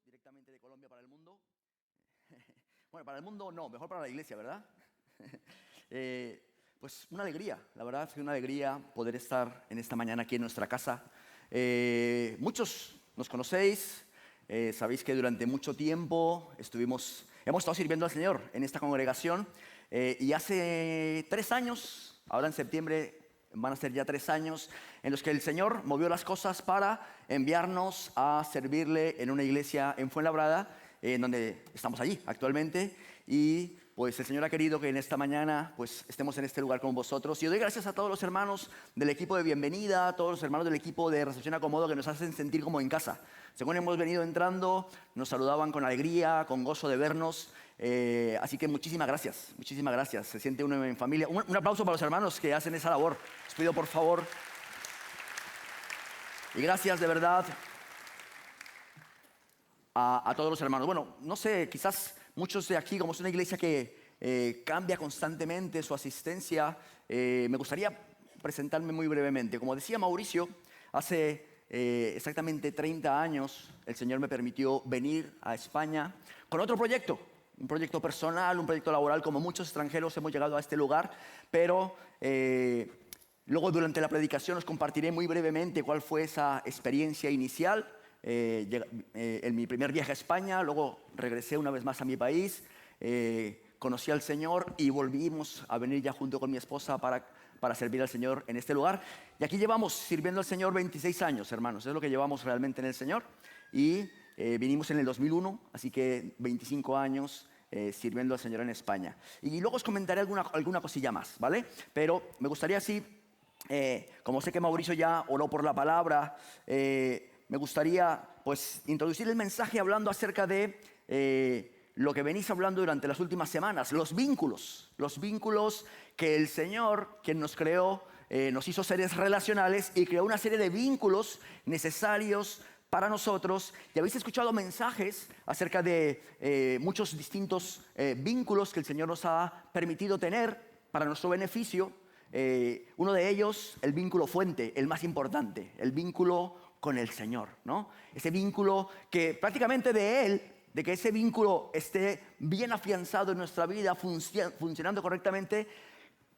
directamente de Colombia para el mundo. Bueno, para el mundo no, mejor para la iglesia, ¿verdad? Pues una alegría, la verdad es que una alegría poder estar en esta mañana aquí en nuestra casa. Muchos nos conocéis, sabéis que durante mucho tiempo hemos estado sirviendo al Señor en esta congregación y hace 3 años, ahora en septiembre van a ser ya 3 años, en los que el Señor movió las cosas para enviarnos a servirle en una iglesia en Fuenlabrada, en donde estamos allí actualmente, y pues el Señor ha querido que en esta mañana pues estemos en este lugar con vosotros. Y doy gracias a todos los hermanos del equipo de bienvenida, a todos los hermanos del equipo de recepción acomodo que nos hacen sentir como en casa. Según hemos venido entrando, nos saludaban con alegría, con gozo de vernos. Así que muchísimas gracias. Se siente uno en familia. Un aplauso para los hermanos que hacen esa labor. Les pido por favor. Y gracias de verdad a todos los hermanos. Bueno, no sé, quizás muchos de aquí, como es una iglesia que cambia constantemente su asistencia, me gustaría presentarme muy brevemente. Como decía Mauricio, hace exactamente 30 años el Señor me permitió venir a España con otro proyecto. Un proyecto personal, un proyecto laboral, como muchos extranjeros hemos llegado a este lugar, pero luego durante la predicación os compartiré muy brevemente cuál fue esa experiencia inicial. En mi primer viaje a España, luego regresé una vez más a mi país, conocí al Señor y volvimos a venir ya junto con mi esposa para servir al Señor en este lugar. Y aquí llevamos sirviendo al Señor 26 años, hermanos, es lo que llevamos realmente en el Señor. Y vinimos en el 2001, así que 25 años sirviendo al Señor en España. Y luego os comentaré alguna cosilla más, ¿vale? Pero me gustaría así, como sé que Mauricio ya oró por la palabra, me gustaría pues introducir el mensaje hablando acerca de lo que venís hablando durante las últimas semanas, los vínculos que el Señor, quien nos creó, nos hizo seres relacionales y creó una serie de vínculos necesarios para nosotros. Y habéis escuchado mensajes acerca de muchos distintos vínculos que el Señor nos ha permitido tener para nuestro beneficio. Uno de ellos, el vínculo fuente, el más importante, el vínculo con el Señor, ¿no? Ese vínculo que prácticamente de que ese vínculo esté bien afianzado en nuestra vida, funcionando correctamente,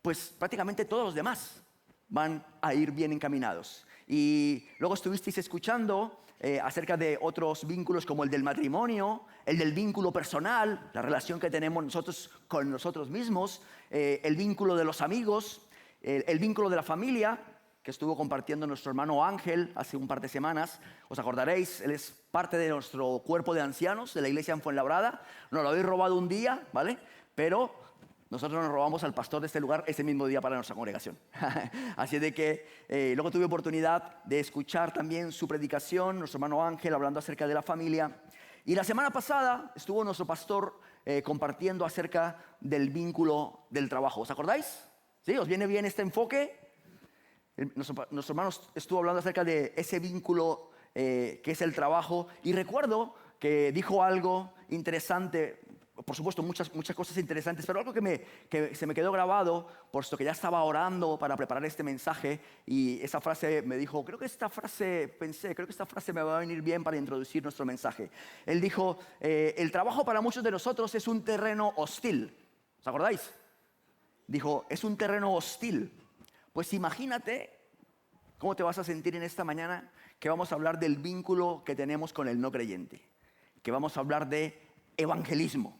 pues prácticamente todos los demás van a ir bien encaminados. Y luego estuvisteis escuchando acerca de otros vínculos como el del matrimonio, el del vínculo personal, la relación que tenemos nosotros con nosotros mismos, el vínculo de los amigos, el vínculo de la familia, que estuvo compartiendo nuestro hermano Ángel hace un par de semanas. Os acordaréis, él es parte de nuestro cuerpo de ancianos de la iglesia en Fuenlabrada. Nos lo habéis robado un día, ¿vale? Pero nosotros nos robamos al pastor de este lugar ese mismo día para nuestra congregación. Así de que luego tuve oportunidad de escuchar también su predicación, nuestro hermano Ángel hablando acerca de la familia. Y la semana pasada estuvo nuestro pastor compartiendo acerca del vínculo del trabajo. ¿Os acordáis? ¿Sí? ¿Os viene bien este enfoque? Nuestro hermano estuvo hablando acerca de ese vínculo que es el trabajo, y recuerdo que dijo algo interesante, por supuesto muchas cosas interesantes, pero algo que se me quedó grabado, puesto que ya estaba orando para preparar este mensaje, y esa frase me dijo, creo que esta frase me va a venir bien para introducir nuestro mensaje. Él dijo, el trabajo para muchos de nosotros es un terreno hostil. ¿Os acordáis? Dijo, es un terreno hostil. Pues imagínate cómo te vas a sentir en esta mañana que vamos a hablar del vínculo que tenemos con el no creyente, que vamos a hablar de evangelismo.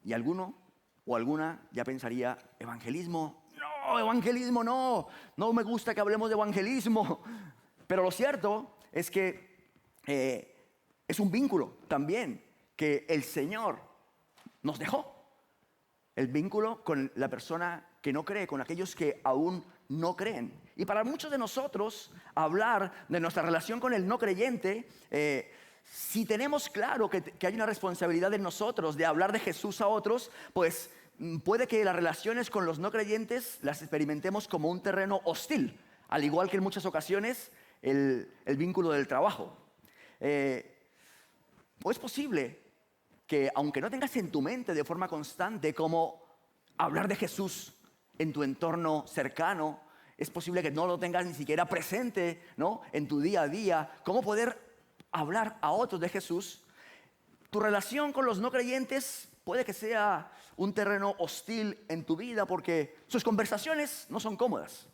Y alguno o alguna ya pensaría, evangelismo no me gusta que hablemos de evangelismo. Pero lo cierto es que es un vínculo también que el Señor nos dejó. El vínculo con la persona que no cree, con aquellos que aún no creen. Y para muchos de nosotros, hablar de nuestra relación con el no creyente, si tenemos claro que hay una responsabilidad en nosotros de hablar de Jesús a otros, pues puede que las relaciones con los no creyentes las experimentemos como un terreno hostil, al igual que en muchas ocasiones el vínculo del trabajo. ¿O es posible que aunque no tengas en tu mente de forma constante cómo hablar de Jesús en tu entorno cercano, es posible que no lo tengas ni siquiera presente, ¿no?, en tu día a día, cómo poder hablar a otros de Jesús, tu relación con los no creyentes puede que sea un terreno hostil en tu vida porque sus conversaciones no son cómodas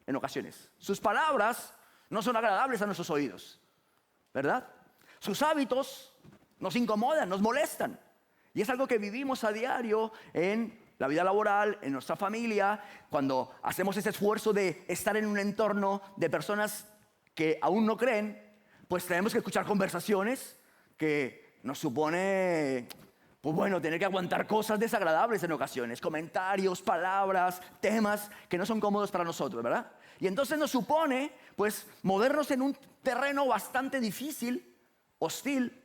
en ocasiones. Sus palabras no son agradables a nuestros oídos, ¿verdad? Sus hábitos nos incomodan, nos molestan. Y es algo que vivimos a diario en la vida laboral, en nuestra familia, cuando hacemos ese esfuerzo de estar en un entorno de personas que aún no creen, pues tenemos que escuchar conversaciones que nos supone, pues bueno, tener que aguantar cosas desagradables en ocasiones, comentarios, palabras, temas que no son cómodos para nosotros, ¿verdad? Y entonces nos supone, pues, movernos en un terreno bastante difícil, hostil,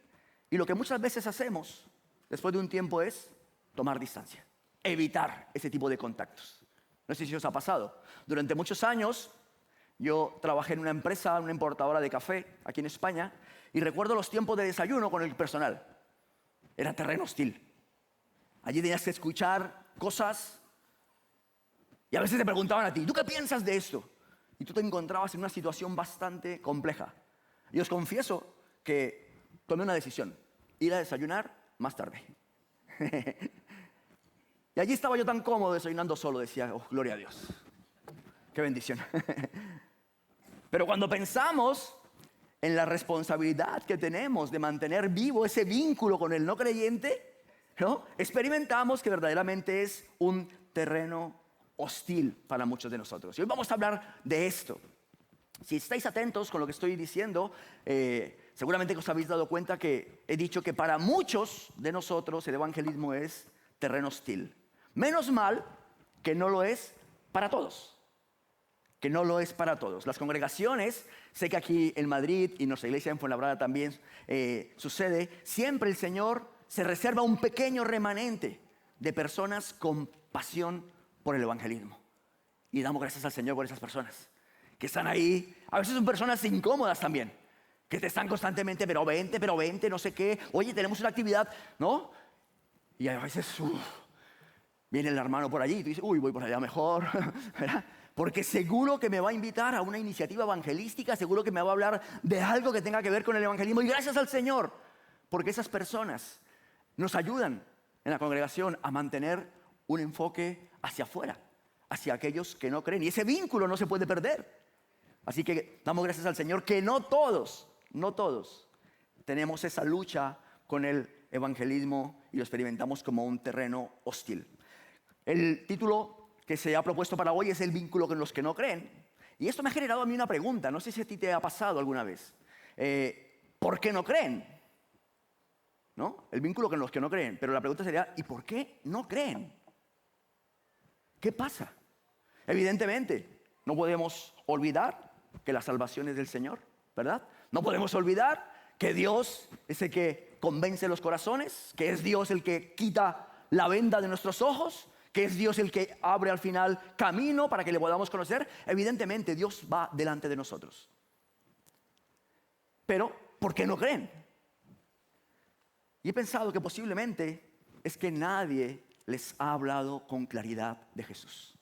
y lo que muchas veces hacemos después de un tiempo es tomar distancia, evitar ese tipo de contactos. No sé si os ha pasado. Durante muchos años yo trabajé en una empresa, una importadora de café aquí en España, y recuerdo los tiempos de desayuno con el personal. Era terreno hostil. Allí tenías que escuchar cosas y a veces te preguntaban a ti, ¿tú qué piensas de esto? Y tú te encontrabas en una situación bastante compleja. Y os confieso que tomé una decisión, ir a desayunar más tarde. Y allí estaba yo tan cómodo desayunando solo, decía, oh, gloria a Dios, qué bendición. Pero cuando pensamos en la responsabilidad que tenemos de mantener vivo ese vínculo con el no creyente, ¿no? Experimentamos que verdaderamente es un terreno hostil para muchos de nosotros. Y hoy vamos a hablar de esto. Si estáis atentos con lo que estoy diciendo, seguramente que os habéis dado cuenta que he dicho que para muchos de nosotros el evangelismo es terreno hostil. Menos mal que no lo es para todos. Que no lo es para todos. Las congregaciones, sé que aquí en Madrid y en nuestra iglesia en Fuenlabrada también sucede, siempre el Señor se reserva un pequeño remanente de personas con pasión por el evangelismo. Y damos gracias al Señor por esas personas que están ahí. A veces son personas incómodas también, que te están constantemente, pero vente, no sé qué. Oye, tenemos una actividad, ¿no? Y a veces, viene el hermano por allí y tú dices, uy, voy por allá mejor, ¿verdad? Porque seguro que me va a invitar a una iniciativa evangelística, seguro que me va a hablar de algo que tenga que ver con el evangelismo. Y gracias al Señor, porque esas personas nos ayudan en la congregación a mantener un enfoque hacia afuera, hacia aquellos que no creen. Y ese vínculo no se puede perder. Así que damos gracias al Señor que no todos tenemos esa lucha con el evangelismo y lo experimentamos como un terreno hostil. El título que se ha propuesto para hoy es el vínculo con los que no creen. Y esto me ha generado a mí una pregunta, no sé si a ti te ha pasado alguna vez. ¿Por qué no creen? ¿No? El vínculo con los que no creen. Pero la pregunta sería, ¿y por qué no creen? ¿Qué pasa? Evidentemente, no podemos olvidar que la salvación es del Señor, ¿verdad? No podemos olvidar que Dios es el que convence los corazones, que es Dios el que quita la venda de nuestros ojos, que es Dios el que abre al final camino para que le podamos conocer. Evidentemente Dios va delante de nosotros. Pero, ¿por qué no creen? Y he pensado que posiblemente es que nadie les ha hablado con claridad de Jesús.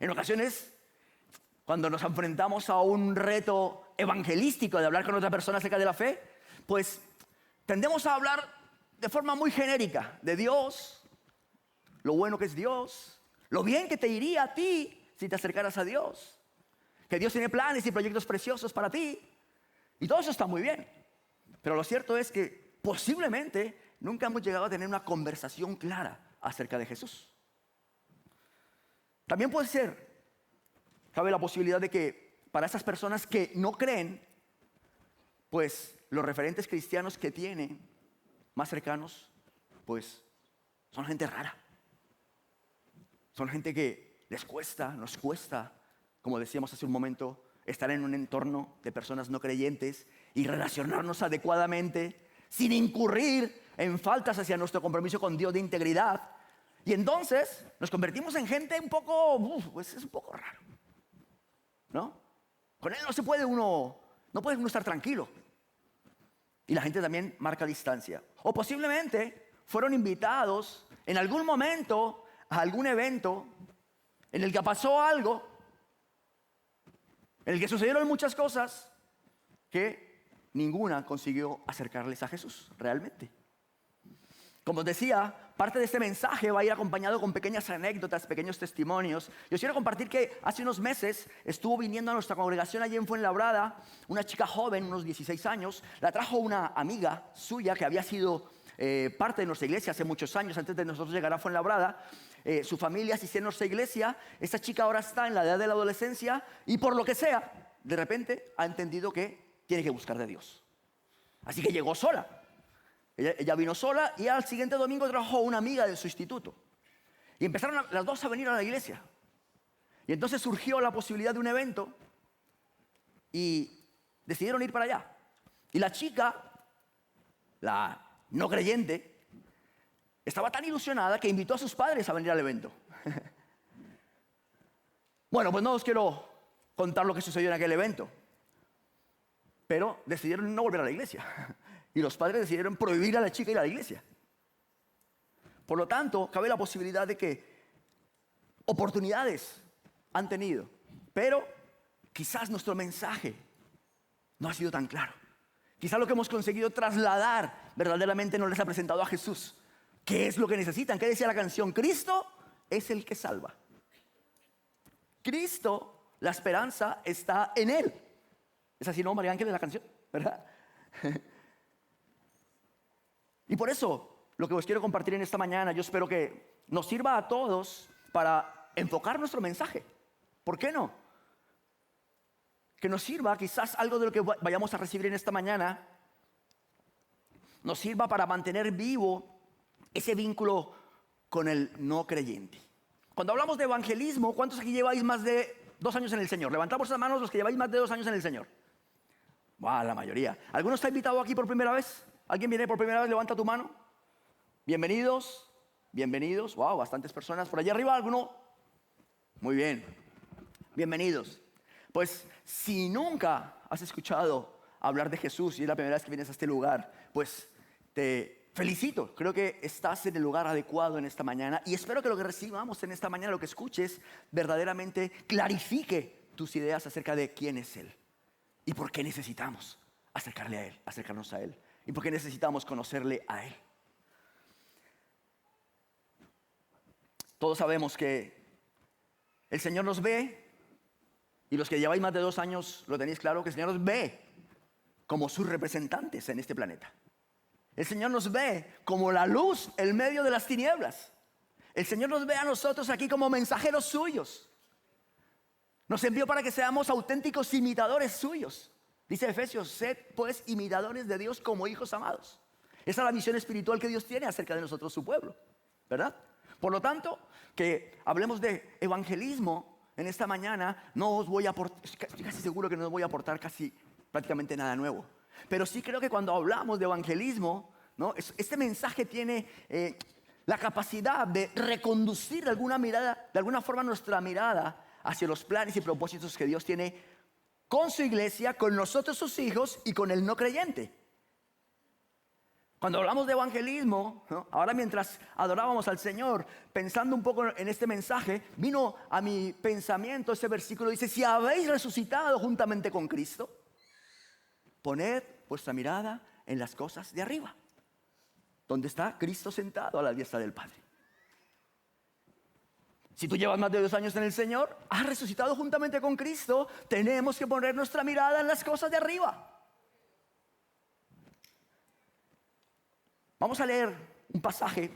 En ocasiones, cuando nos enfrentamos a un reto evangelístico de hablar con otra persona acerca de la fe, pues tendemos a hablar de forma muy genérica de Dios, lo bueno que es Dios, lo bien que te iría a ti si te acercaras a Dios, que Dios tiene planes y proyectos preciosos para ti, y todo eso está muy bien. Pero lo cierto es que posiblemente nunca hemos llegado a tener una conversación clara acerca de Jesús. También puede ser, cabe la posibilidad de que para esas personas que no creen, pues los referentes cristianos que tienen más cercanos, pues son gente rara. Son gente que les cuesta, nos cuesta, como decíamos hace un momento, estar en un entorno de personas no creyentes y relacionarnos adecuadamente sin incurrir en faltas hacia nuestro compromiso con Dios de integridad. Y entonces nos convertimos en gente un poco, pues es un poco raro, ¿no? Con él no puede uno estar tranquilo. Y la gente también marca distancia. O posiblemente fueron invitados en algún momento a algún evento en el que pasó algo, en el que sucedieron muchas cosas que ninguna consiguió acercarles a Jesús realmente. Como os decía, parte de este mensaje va a ir acompañado con pequeñas anécdotas, pequeños testimonios. Yo quiero compartir que hace unos meses estuvo viniendo a nuestra congregación allí en Fuenlabrada una chica joven, unos 16 años. La trajo una amiga suya que había sido parte de nuestra iglesia hace muchos años, antes de nosotros llegar a Fuenlabrada. Su familia asistía a nuestra iglesia. Esta chica ahora está en la edad de la adolescencia y por lo que sea, de repente ha entendido que tiene que buscar de Dios. Así que llegó sola. Ella vino sola y al siguiente domingo trajo una amiga de su instituto. Y empezaron las dos a venir a la iglesia. Y entonces surgió la posibilidad de un evento y decidieron ir para allá. Y la chica, la no creyente, estaba tan ilusionada que invitó a sus padres a venir al evento. Bueno, pues no os quiero contar lo que sucedió en aquel evento, pero decidieron no volver a la iglesia. Y los padres decidieron prohibir a la chica ir a la iglesia. Por lo tanto, cabe la posibilidad de que oportunidades han tenido, pero quizás nuestro mensaje no ha sido tan claro. Quizás lo que hemos conseguido trasladar verdaderamente no les ha presentado a Jesús. ¿Qué es lo que necesitan? ¿Qué decía la canción? Cristo es el que salva. Cristo, la esperanza está en Él. Es así, ¿no, María Ángel, de la canción? ¿Verdad? Y por eso, lo que os quiero compartir en esta mañana, yo espero que nos sirva a todos para enfocar nuestro mensaje. ¿Por qué no? Que nos sirva, quizás algo de lo que vayamos a recibir en esta mañana, nos sirva para mantener vivo ese vínculo con el no creyente. Cuando hablamos de evangelismo, ¿cuántos aquí lleváis más de 2 años en el Señor? Levantamos las manos los que lleváis más de 2 años en el Señor. Wow, la mayoría. ¿Alguno está invitado aquí por primera vez? ¿Alguien viene por primera vez? Levanta tu mano. Bienvenidos, bienvenidos. Wow, bastantes personas. Por allá arriba, ¿alguno? Muy bien. Bienvenidos. Pues si nunca has escuchado hablar de Jesús y es la primera vez que vienes a este lugar, pues te felicito. Creo que estás en el lugar adecuado en esta mañana y espero que lo que recibamos en esta mañana, lo que escuches, verdaderamente clarifique tus ideas acerca de quién es Él y por qué necesitamos acercarle a Él, acercarnos a Él. ¿Y por qué necesitamos conocerle a Él? Todos sabemos que el Señor nos ve, y los que lleváis más de 2 años lo tenéis claro, que el Señor nos ve como sus representantes en este planeta. El Señor nos ve como la luz en medio de las tinieblas. El Señor nos ve a nosotros aquí como mensajeros suyos. Nos envió para que seamos auténticos imitadores suyos. Dice Efesios, sed pues imitadores de Dios como hijos amados. Esa es la misión espiritual que Dios tiene acerca de nosotros, su pueblo, ¿verdad? Por lo tanto, que hablemos de evangelismo en esta mañana, no os voy a aportar, estoy casi seguro que no os voy a aportar prácticamente nada nuevo. Pero sí creo que cuando hablamos de evangelismo, ¿no? Este mensaje tiene la capacidad de reconducir de alguna forma nuestra mirada hacia los planes y propósitos que Dios tiene con su iglesia, con nosotros sus hijos y con el no creyente. Cuando hablamos de evangelismo, ¿no? Ahora mientras adorábamos al Señor, pensando un poco en este mensaje, vino a mi pensamiento ese versículo, dice, si habéis resucitado juntamente con Cristo, poned vuestra mirada en las cosas de arriba, donde está Cristo sentado a la diestra del Padre. Si tú llevas más de 2 años en el Señor, has resucitado juntamente con Cristo, tenemos que poner nuestra mirada en las cosas de arriba. Vamos a leer un pasaje,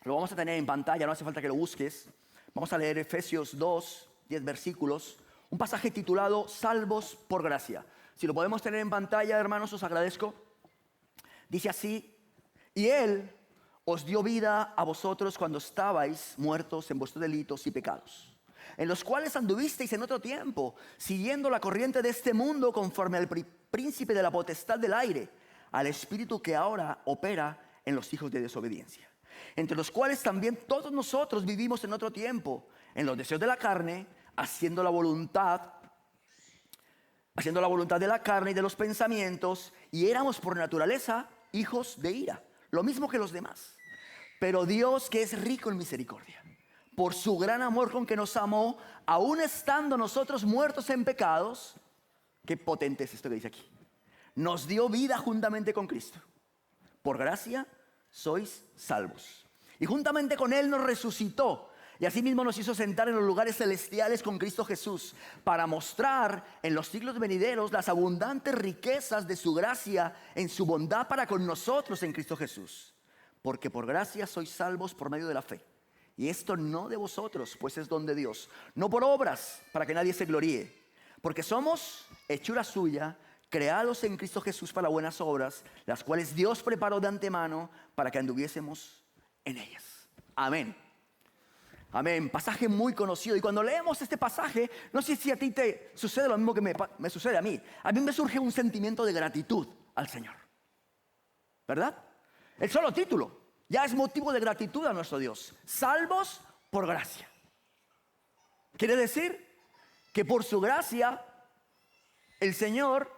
lo vamos a tener en pantalla, no hace falta que lo busques. Vamos a leer Efesios 2, 10 versículos, un pasaje titulado Salvos por gracia. Si lo podemos tener en pantalla, hermanos, os agradezco. Dice así, y Él os dio vida a vosotros cuando estabais muertos en vuestros delitos y pecados, en los cuales anduvisteis en otro tiempo, siguiendo la corriente de este mundo conforme al príncipe de la potestad del aire, al espíritu que ahora opera en los hijos de desobediencia, entre los cuales también todos nosotros vivimos en otro tiempo, en los deseos de la carne, haciendo la voluntad de la carne y de los pensamientos, y éramos por naturaleza hijos de ira, lo mismo que los demás. Pero Dios, que es rico en misericordia, por su gran amor con que nos amó, aun estando nosotros muertos en pecados, qué potente es esto que dice aquí, nos dio vida juntamente con Cristo. Por gracia sois salvos. Y juntamente con Él nos resucitó. Y asimismo nos hizo sentar en los lugares celestiales con Cristo Jesús, para mostrar en los siglos venideros las abundantes riquezas de su gracia en su bondad para con nosotros en Cristo Jesús. Porque por gracia sois salvos por medio de la fe. Y esto no de vosotros, pues es don de Dios. No por obras, para que nadie se gloríe. Porque somos hechura suya, creados en Cristo Jesús para buenas obras, las cuales Dios preparó de antemano para que anduviésemos en ellas. Amén. Amén. Pasaje muy conocido. Y cuando leemos este pasaje, no sé si a ti te sucede lo mismo que me sucede a mí. A mí me surge un sentimiento de gratitud al Señor. ¿Verdad? El solo título ya es motivo de gratitud a nuestro Dios. Salvos por gracia. Quiere decir que por su gracia el Señor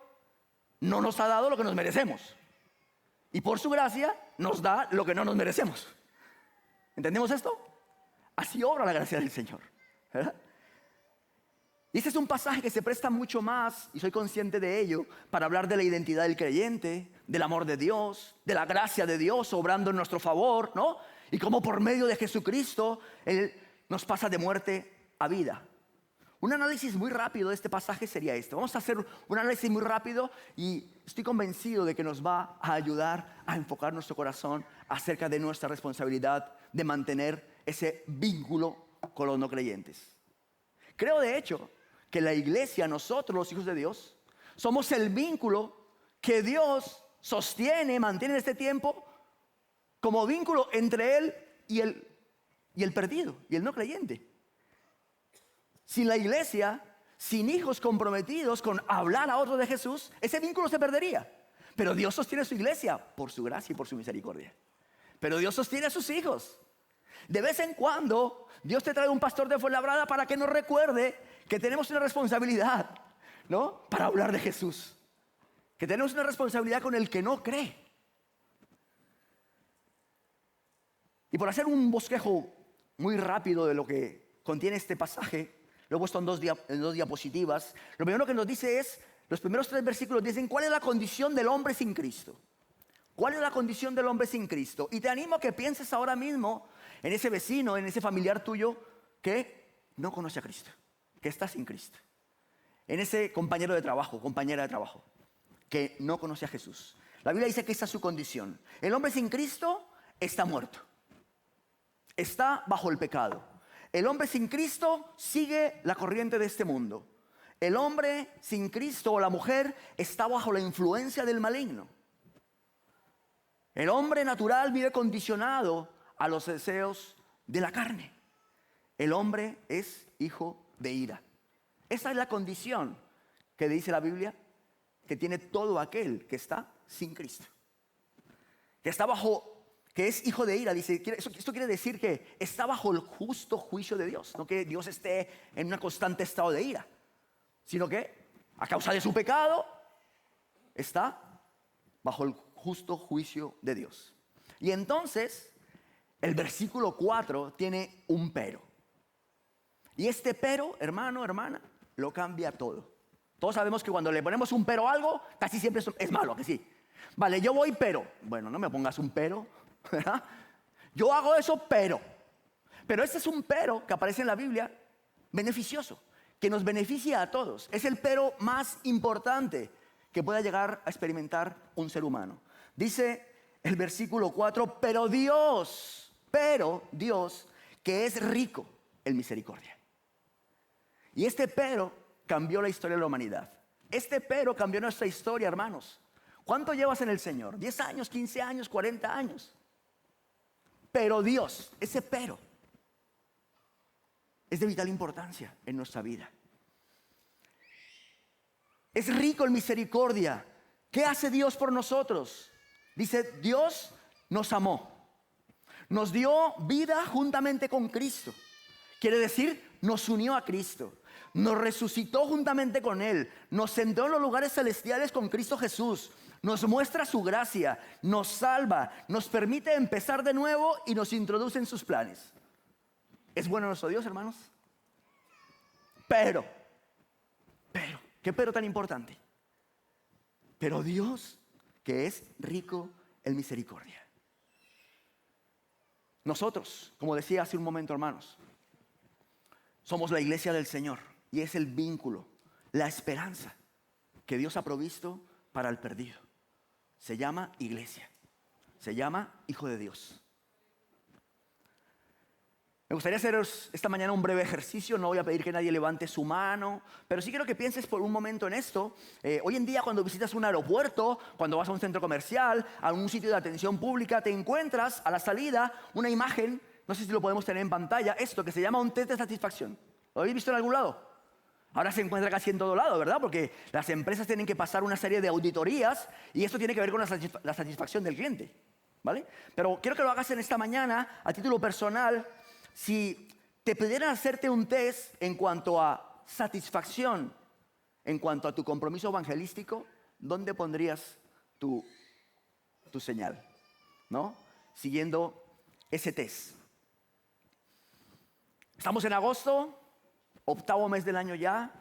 no nos ha dado lo que nos merecemos. Y por su gracia nos da lo que no nos merecemos. ¿Entendemos esto? Así obra la gracia del Señor, ¿verdad? Y este es un pasaje que se presta mucho más, y soy consciente de ello, para hablar de la identidad del creyente, del amor de Dios, de la gracia de Dios obrando en nuestro favor, ¿no? Y cómo por medio de Jesucristo Él nos pasa de muerte a vida. Un análisis muy rápido de este pasaje sería este. Vamos a hacer un análisis muy rápido y estoy convencido de que nos va a ayudar a enfocar nuestro corazón acerca de nuestra responsabilidad de mantener ese vínculo con los no creyentes. Creo de hecho que la iglesia, nosotros los hijos de Dios, somos el vínculo que Dios sostiene, mantiene en este tiempo como vínculo entre Él y el perdido, y el no creyente. Sin la iglesia, sin hijos comprometidos con hablar a otros de Jesús, ese vínculo se perdería. Pero Dios sostiene su iglesia por su gracia y por su misericordia. Pero Dios sostiene a sus hijos. De vez en cuando, Dios te trae un pastor de Fuenlabrada para que nos recuerde que tenemos una responsabilidad, ¿no? Para hablar de Jesús. Que tenemos una responsabilidad con el que no cree. Y por hacer un bosquejo muy rápido de lo que contiene este pasaje, lo he puesto en dos diapositivas. Lo primero que nos dice es, los primeros 3 versículos dicen, ¿cuál es la condición del hombre sin Cristo? ¿Cuál es la condición del hombre sin Cristo? Y te animo a que pienses ahora mismo en ese vecino, en ese familiar tuyo que no conoce a Cristo, que está sin Cristo. En ese compañero de trabajo, compañera de trabajo, que no conoce a Jesús. La Biblia dice que esa es su condición. El hombre sin Cristo está muerto. Está bajo el pecado. El hombre sin Cristo sigue la corriente de este mundo. El hombre sin Cristo o la mujer está bajo la influencia del maligno. El hombre natural vive condicionado a los deseos de la carne. El hombre es hijo de ira. Esa es la condición que dice la Biblia que tiene todo aquel que está sin Cristo. Que está bajo, que es hijo de ira. Dice, esto quiere decir que está bajo el justo juicio de Dios. No que Dios esté en un constante estado de ira, sino que a causa de su pecado está bajo el justo juicio de Dios. Y entonces el versículo 4 tiene un pero. Y este pero, hermano, hermana, lo cambia todo. Todos sabemos que cuando le ponemos un pero a algo, casi siempre es malo, que sí. Vale, yo voy pero. Bueno, no me pongas un pero, ¿verdad? Yo hago eso pero. Pero este es un pero que aparece en la Biblia beneficioso, que nos beneficia a todos. Es el pero más importante que pueda llegar a experimentar un ser humano. Dice el versículo 4, pero Dios, que es rico en misericordia. Y este pero cambió la historia de la humanidad. Este pero cambió nuestra historia, hermanos. ¿Cuánto llevas en el Señor? ¿10 años, 15 años, 40 años? Pero Dios, ese pero, es de vital importancia en nuestra vida. Es rico en misericordia. ¿Qué hace Dios por nosotros? Dice, Dios nos amó. Nos dio vida juntamente con Cristo. Quiere decir, nos unió a Cristo. Nos resucitó juntamente con Él. Nos sentó en los lugares celestiales con Cristo Jesús. Nos muestra su gracia. Nos salva. Nos permite empezar de nuevo y nos introduce en sus planes. ¿Es bueno nuestro Dios, hermanos? Pero, ¿qué pero tan importante? pero Dios, que es rico en misericordia. Nosotros, como decía hace un momento, hermanos, somos la iglesia del Señor y es el vínculo, la esperanza que Dios ha provisto para el perdido. Se llama iglesia, se llama hijo de Dios. Me gustaría haceros esta mañana un breve ejercicio. No voy a pedir que nadie levante su mano, pero sí quiero que pienses por un momento en esto. Hoy en día, cuando visitas un aeropuerto, cuando vas a un centro comercial, a un sitio de atención pública, te encuentras a la salida una imagen, no sé si lo podemos tener en pantalla, esto que se llama un test de satisfacción. ¿Lo habéis visto en algún lado? Ahora se encuentra casi en todo lado, ¿verdad? Porque las empresas tienen que pasar una serie de auditorías y esto tiene que ver con la satisfacción del cliente, ¿vale? Pero quiero que lo hagas en esta mañana a título personal. Si te pidieran hacerte un test en cuanto a satisfacción, en cuanto a tu compromiso evangelístico, ¿dónde pondrías tu señal? ¿No? Siguiendo ese test. Estamos en agosto, 8º mes del año ya,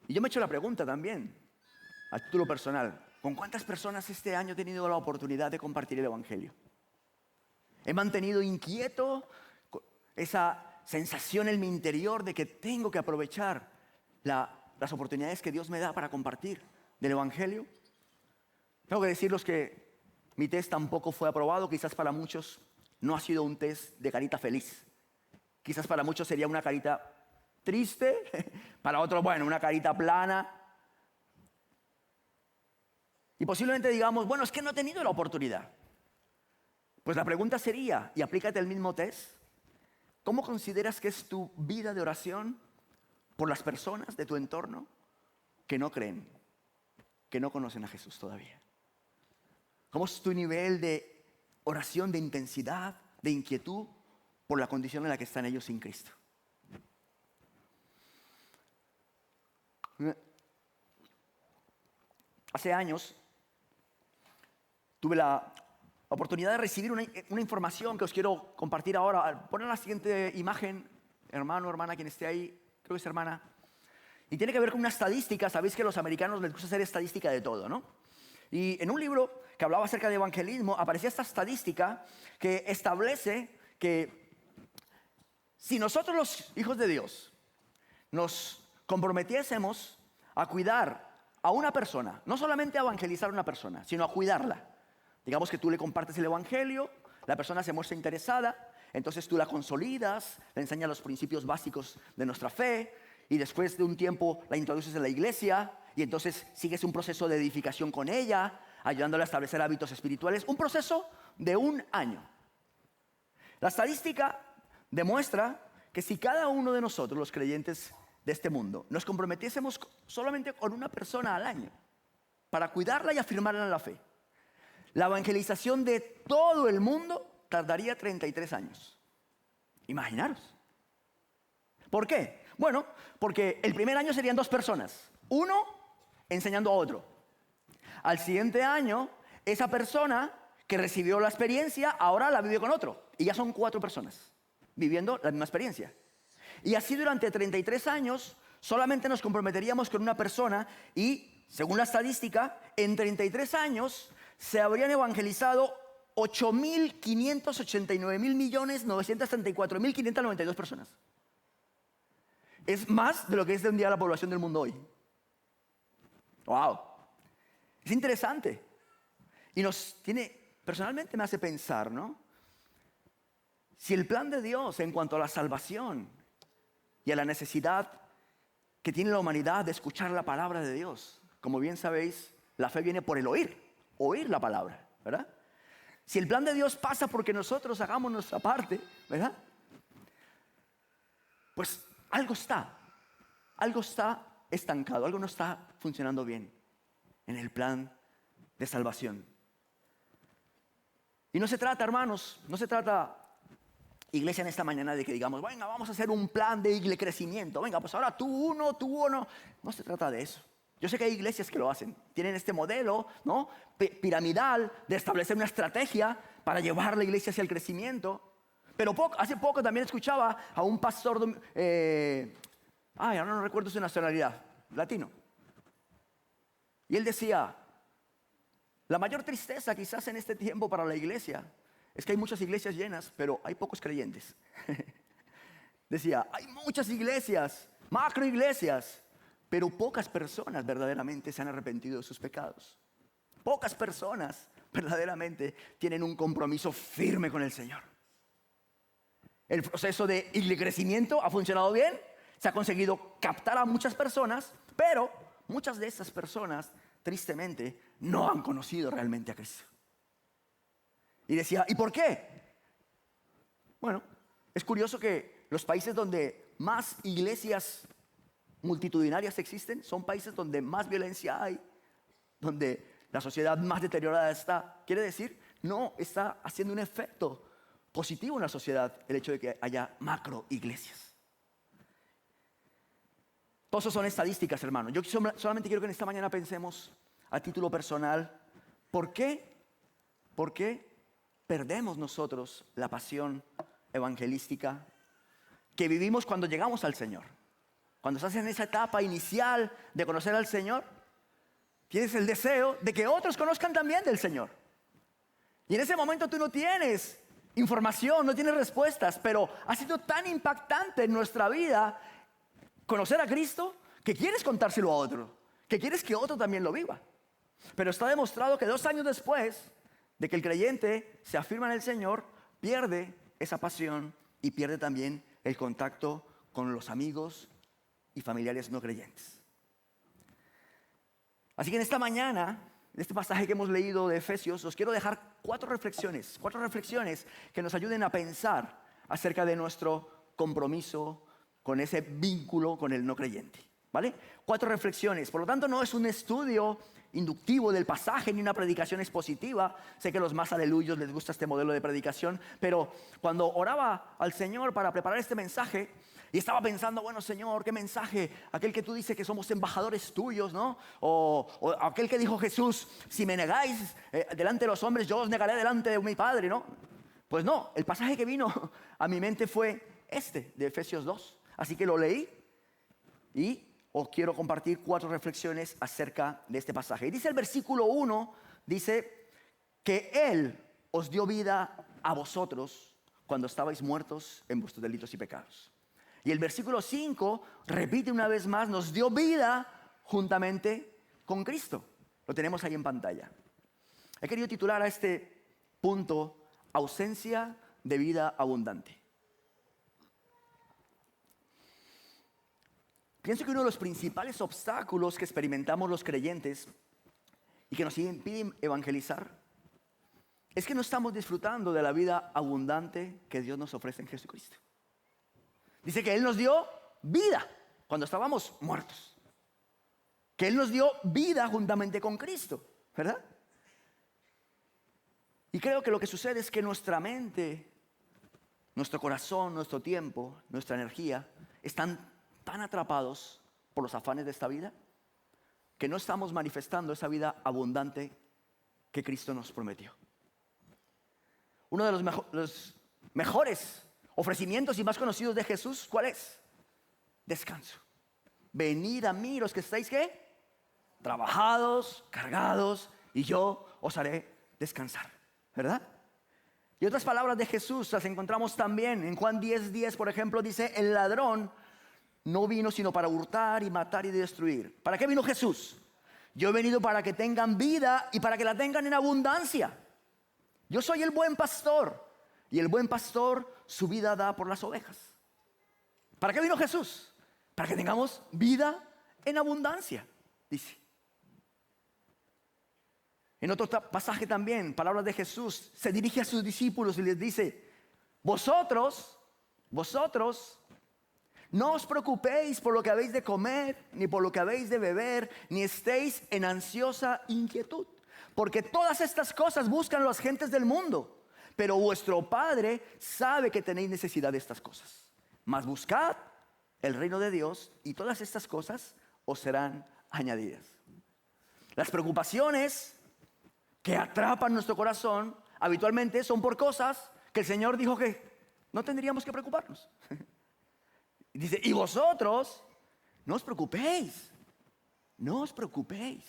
y yo me he hecho la pregunta también, a título personal, ¿con cuántas personas este año he tenido la oportunidad de compartir el evangelio? He mantenido inquieto esa sensación en mi interior de que tengo que aprovechar las oportunidades que Dios me da para compartir del evangelio. Tengo que deciros que mi test tampoco fue aprobado. Quizás para muchos no ha sido un test de carita feliz. Quizás para muchos sería una carita triste, para otros, bueno, una carita plana. Y posiblemente digamos, bueno, es que no he tenido la oportunidad. Pues la pregunta sería, y aplícate el mismo test, ¿cómo consideras que es tu vida de oración por las personas de tu entorno que no creen, que no conocen a Jesús todavía? ¿Cómo es tu nivel de oración, de intensidad, de inquietud por la condición en la que están ellos sin Cristo? Hace años tuve la oportunidad de recibir una información que os quiero compartir ahora. Ponen la siguiente imagen, hermano, hermana, quien esté ahí, creo que es hermana. Y tiene que ver con una estadística. Sabéis que a los americanos les gusta hacer estadística de todo, ¿no? Y en un libro que hablaba acerca de evangelismo, aparecía esta estadística que establece que si nosotros los hijos de Dios nos comprometiésemos a cuidar a una persona, no solamente a evangelizar a una persona, sino a cuidarla. Digamos que tú le compartes el evangelio, la persona se muestra interesada, entonces tú la consolidas, le enseñas los principios básicos de nuestra fe y después de un tiempo la introduces en la iglesia y entonces sigues un proceso de edificación con ella, ayudándola a establecer hábitos espirituales, un proceso de 1 año. La estadística demuestra que si cada uno de nosotros, los creyentes de este mundo, nos comprometiésemos solamente con una persona al año para cuidarla y afirmarla en la fe, la evangelización de todo el mundo tardaría 33 años. Imaginaros. ¿Por qué? Bueno, porque el primer año serían 2 personas. Uno enseñando a otro. Al siguiente año, esa persona que recibió la experiencia ahora la vive con otro. Y ya son 4 personas viviendo la misma experiencia. Y así durante 33 años solamente nos comprometeríamos con una persona y, según la estadística, en 33 años se habrían evangelizado 8.589.934.592 personas. Es más de lo que es de un día la población del mundo hoy. ¡Wow! Es interesante. Y personalmente me hace pensar, ¿no? Si el plan de Dios en cuanto a la salvación y a la necesidad que tiene la humanidad de escuchar la palabra de Dios, como bien sabéis, la fe viene por el oír la palabra, ¿verdad? Si el plan de Dios pasa porque nosotros hagamos nuestra parte, ¿verdad? Pues algo está estancado, algo no está funcionando bien en el plan de salvación. Y no se trata, hermanos, iglesia, en esta mañana de que digamos, venga, vamos a hacer un plan de crecimiento, venga, pues ahora tú uno. No se trata de eso. Yo sé que hay iglesias que lo hacen, tienen este modelo, ¿no?, piramidal de establecer una estrategia para llevar la iglesia hacia el crecimiento. Pero hace poco también escuchaba a un pastor, ahora no recuerdo su nacionalidad, latino. Y él decía, la mayor tristeza quizás en este tiempo para la iglesia es que hay muchas iglesias llenas, pero hay pocos creyentes. Decía, hay muchas iglesias, macro iglesias, pero pocas personas verdaderamente se han arrepentido de sus pecados. Pocas personas verdaderamente tienen un compromiso firme con el Señor. El proceso de crecimiento ha funcionado bien, se ha conseguido captar a muchas personas, pero muchas de estas personas, tristemente, no han conocido realmente a Cristo. Y decía, ¿y por qué? Bueno, es curioso que los países donde más iglesias multitudinarias existen son países donde más violencia hay, donde la sociedad más deteriorada está. Quiere decir, no está haciendo un efecto positivo en la sociedad el hecho de que haya macro iglesias. Todos eso son estadísticas, hermano. Yo solamente quiero que en esta mañana pensemos a título personal, ¿por qué perdemos nosotros la pasión evangelística que vivimos cuando llegamos al Señor? Cuando estás en esa etapa inicial de conocer al Señor, tienes el deseo de que otros conozcan también del Señor. Y en ese momento tú no tienes información, no tienes respuestas, pero ha sido tan impactante en nuestra vida conocer a Cristo que quieres contárselo a otro, que quieres que otro también lo viva. Pero está demostrado que 2 años después de que el creyente se afirma en el Señor, pierde esa pasión y pierde también el contacto con los amigos y familiares no creyentes. Así que en esta mañana, en este pasaje que hemos leído de Efesios, os quiero dejar 4 reflexiones que nos ayuden a pensar acerca de nuestro compromiso con ese vínculo con el no creyente, ¿vale? 4 reflexiones. Por lo tanto, no es un estudio inductivo del pasaje ni una predicación expositiva. Sé que a los más aleluyos les gusta este modelo de predicación, pero cuando oraba al Señor para preparar este mensaje y estaba pensando, bueno, Señor, ¿qué mensaje? Aquel que tú dices que somos embajadores tuyos, ¿no? O aquel que dijo Jesús, si me negáis delante de los hombres, yo os negaré delante de mi Padre, ¿no? Pues no, el pasaje que vino a mi mente fue este, de Efesios 2. Así que lo leí y os quiero compartir 4 reflexiones acerca de este pasaje. Y dice el versículo 1, dice que Él os dio vida a vosotros cuando estabais muertos en vuestros delitos y pecados. Y el versículo 5 repite una vez más, nos dio vida juntamente con Cristo. Lo tenemos ahí en pantalla. He querido titular a este punto, ausencia de vida abundante. Pienso que uno de los principales obstáculos que experimentamos los creyentes y que nos impiden evangelizar es que no estamos disfrutando de la vida abundante que Dios nos ofrece en Jesucristo. Dice que Él nos dio vida cuando estábamos muertos. Que Él nos dio vida juntamente con Cristo, ¿verdad? Y creo que lo que sucede es que nuestra mente, nuestro corazón, nuestro tiempo, nuestra energía están tan atrapados por los afanes de esta vida que no estamos manifestando esa vida abundante que Cristo nos prometió. Uno de los mejores ofrecimientos y más conocidos de Jesús, ¿cuál es? Descanso. Venid a mí los que estáis, ¿qué? Trabajados, cargados, y yo os haré descansar, ¿verdad? Y otras palabras de Jesús las encontramos también en Juan 10:10, por ejemplo, dice, el ladrón no vino sino para hurtar y matar y destruir. ¿Para qué vino Jesús? Yo he venido para que tengan vida y para que la tengan en abundancia. Yo soy el buen pastor y el buen pastor su vida da por las ovejas. ¿Para qué vino Jesús? Para que tengamos vida en abundancia, dice. En otro pasaje también, palabras de Jesús, se dirige a sus discípulos y les dice, vosotros, no os preocupéis por lo que habéis de comer, ni por lo que habéis de beber, ni estéis en ansiosa inquietud. Porque todas estas cosas buscan las gentes del mundo, pero vuestro Padre sabe que tenéis necesidad de estas cosas. Mas buscad el reino de Dios y todas estas cosas os serán añadidas. Las preocupaciones que atrapan nuestro corazón habitualmente son por cosas que el Señor dijo que no tendríamos que preocuparnos. Dice, y vosotros no os preocupéis, no os preocupéis.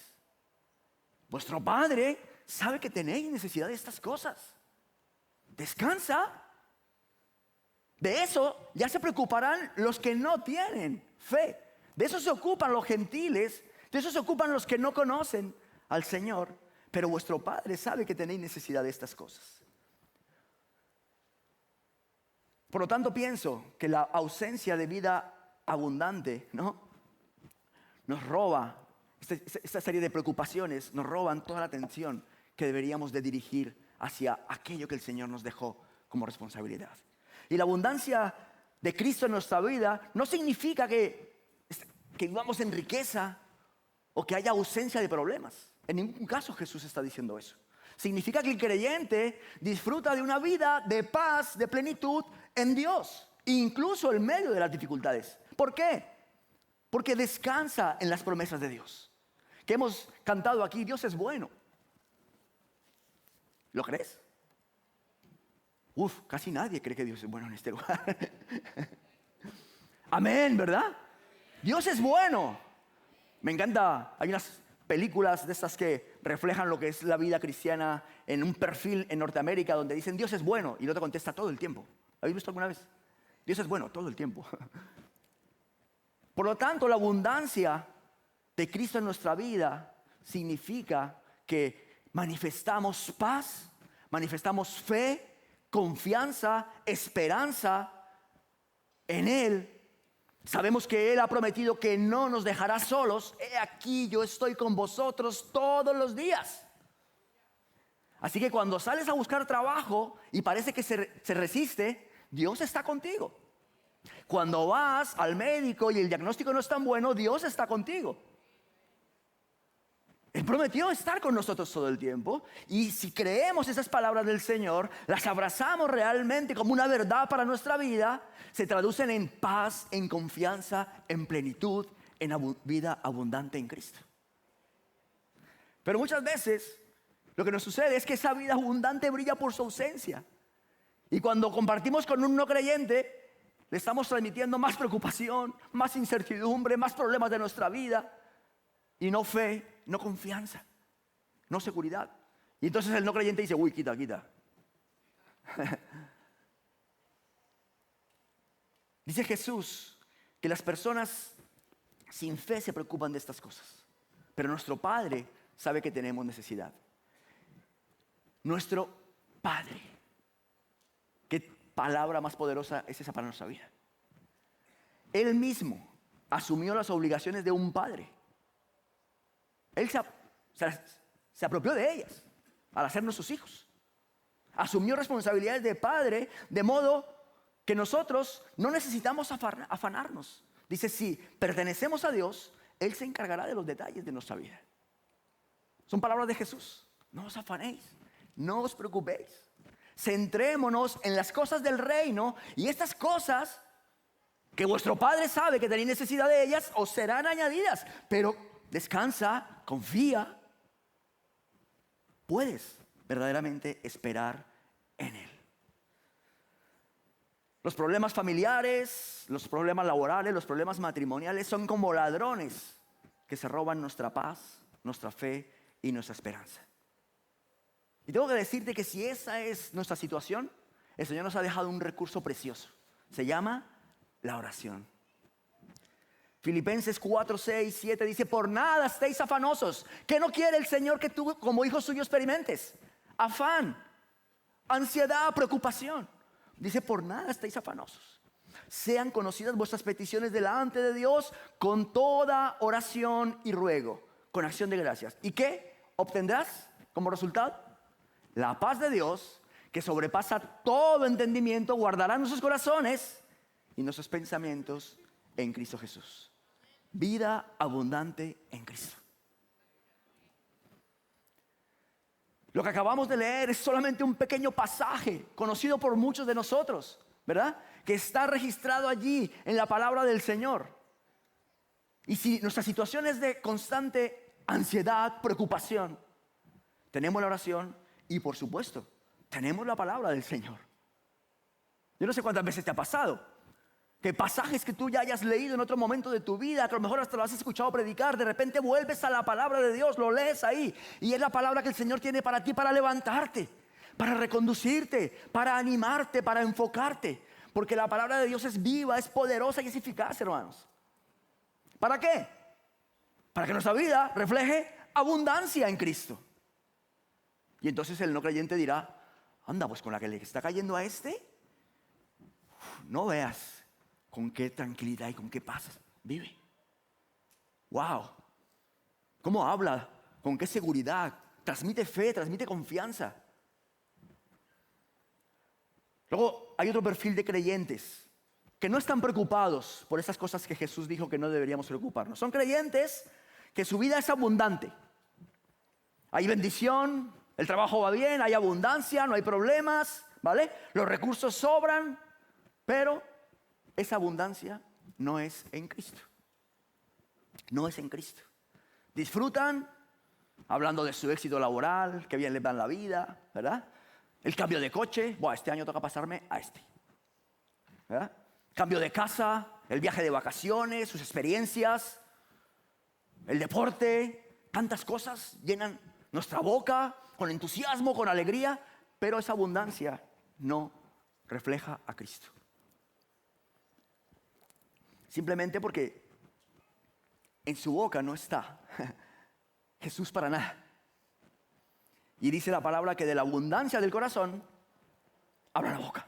Vuestro Padre sabe que tenéis necesidad de estas cosas. Descansa. De eso ya se preocuparán los que no tienen fe. De eso se ocupan los gentiles. De eso se ocupan los que no conocen al Señor. Pero vuestro Padre sabe que tenéis necesidad de estas cosas. Por lo tanto, pienso que la ausencia de vida abundante, ¿no?, nos roba, esta serie de preocupaciones nos roban toda la atención que deberíamos de dirigir hacia aquello que el Señor nos dejó como responsabilidad. Y la abundancia de Cristo en nuestra vida no significa que vivamos en riqueza o que haya ausencia de problemas. En ningún caso Jesús está diciendo eso. Significa que el creyente disfruta de una vida de paz, de plenitud en Dios, incluso en medio de las dificultades. ¿Por qué? Porque descansa en las promesas de Dios. Que hemos cantado aquí, Dios es bueno. ¿Lo crees? Casi nadie cree que Dios es bueno en este lugar. Amén, ¿verdad? Dios es bueno. Me encanta, hay unas películas de estas que reflejan lo que es la vida cristiana en un perfil en Norteamérica donde dicen Dios es bueno y no te contesta todo el tiempo. ¿Habéis visto alguna vez? Dios es bueno todo el tiempo. Por lo tanto, la abundancia de Cristo en nuestra vida significa que manifestamos paz, manifestamos fe, confianza, esperanza en Él. Sabemos que Él ha prometido que no nos dejará solos. He aquí, yo estoy con vosotros todos los días. Así que cuando sales a buscar trabajo y parece que se resiste, Dios está contigo. Cuando vas al médico y el diagnóstico no es tan bueno, Dios está contigo. Él prometió estar con nosotros todo el tiempo. Y si creemos esas palabras del Señor, las abrazamos realmente como una verdad para nuestra vida, se traducen en paz, en confianza, en plenitud, en vida abundante en Cristo. Pero muchas veces lo que nos sucede es que esa vida abundante brilla por su ausencia. Y cuando compartimos con un no creyente, le estamos transmitiendo más preocupación, más incertidumbre, más problemas de nuestra vida. Y no fe, no confianza, no seguridad. Y entonces el no creyente dice, quita. Dice Jesús que las personas sin fe se preocupan de estas cosas. Pero nuestro Padre sabe que tenemos necesidad. Nuestro Padre. ¿Qué palabra más poderosa es esa para nuestra vida? Él mismo asumió las obligaciones de un padre. Él se apropió de ellas al hacernos sus hijos. Asumió responsabilidades de padre, de modo que nosotros no necesitamos afanarnos. Dice, si pertenecemos a Dios, Él se encargará de los detalles de nuestra vida. Son palabras de Jesús. No os afanéis, no os preocupéis. Centrémonos en las cosas del reino y estas cosas que vuestro Padre sabe que tenéis necesidad de ellas os serán añadidas. Pero descansa, confía. Puedes verdaderamente esperar en Él. Los problemas familiares, los problemas laborales, los problemas matrimoniales son como ladrones que se roban nuestra paz, nuestra fe y nuestra esperanza. Y tengo que decirte que si esa es nuestra situación, el Señor nos ha dejado un recurso precioso. Se llama la oración. Filipenses 4, 6, 7 dice, por nada estéis afanosos. ¿Qué no quiere el Señor que tú como hijo suyo experimentes? Afán, ansiedad, preocupación. Dice, por nada estéis afanosos. Sean conocidas vuestras peticiones delante de Dios con toda oración y ruego, con acción de gracias. ¿Y qué obtendrás como resultado? La paz de Dios, que sobrepasa todo entendimiento, guardará nuestros corazones y nuestros pensamientos en Cristo Jesús. Vida abundante en Cristo. Lo que acabamos de leer es solamente un pequeño pasaje conocido por muchos de nosotros, ¿verdad? Que está registrado allí en la palabra del Señor. Y si nuestra situación es de constante ansiedad, preocupación, tenemos la oración y por supuesto tenemos la palabra del Señor. Yo no sé cuántas veces te ha pasado Que pasajes que tú ya hayas leído en otro momento de tu vida, que a lo mejor hasta lo has escuchado predicar, de repente vuelves a la palabra de Dios, lo lees ahí, y es la palabra que el Señor tiene para ti, para levantarte, para reconducirte, para animarte, para enfocarte. Porque la palabra de Dios es viva, es poderosa y es eficaz, hermanos. ¿Para qué? Para que nuestra vida refleje abundancia en Cristo. Y entonces el no creyente dirá, anda, pues con la que le está cayendo a este, no veas con qué tranquilidad y con qué paz vive. Wow. ¿Cómo habla? ¿Con qué seguridad? Transmite fe, transmite confianza. Luego hay otro perfil de creyentes que no están preocupados por esas cosas que Jesús dijo que no deberíamos preocuparnos. Son creyentes que su vida es abundante. Hay bendición, el trabajo va bien, hay abundancia, no hay problemas, ¿vale? Los recursos sobran, pero esa abundancia no es en Cristo. No es en Cristo. Disfrutan hablando de su éxito laboral, que bien les dan la vida, ¿verdad? El cambio de coche, este año toca pasarme a este, ¿verdad? Cambio de casa, el viaje de vacaciones, sus experiencias, el deporte, tantas cosas llenan nuestra boca con entusiasmo, con alegría, pero esa abundancia no refleja a Cristo. Simplemente porque en su boca no está Jesús para nada. Y dice la palabra que de la abundancia del corazón habla la boca.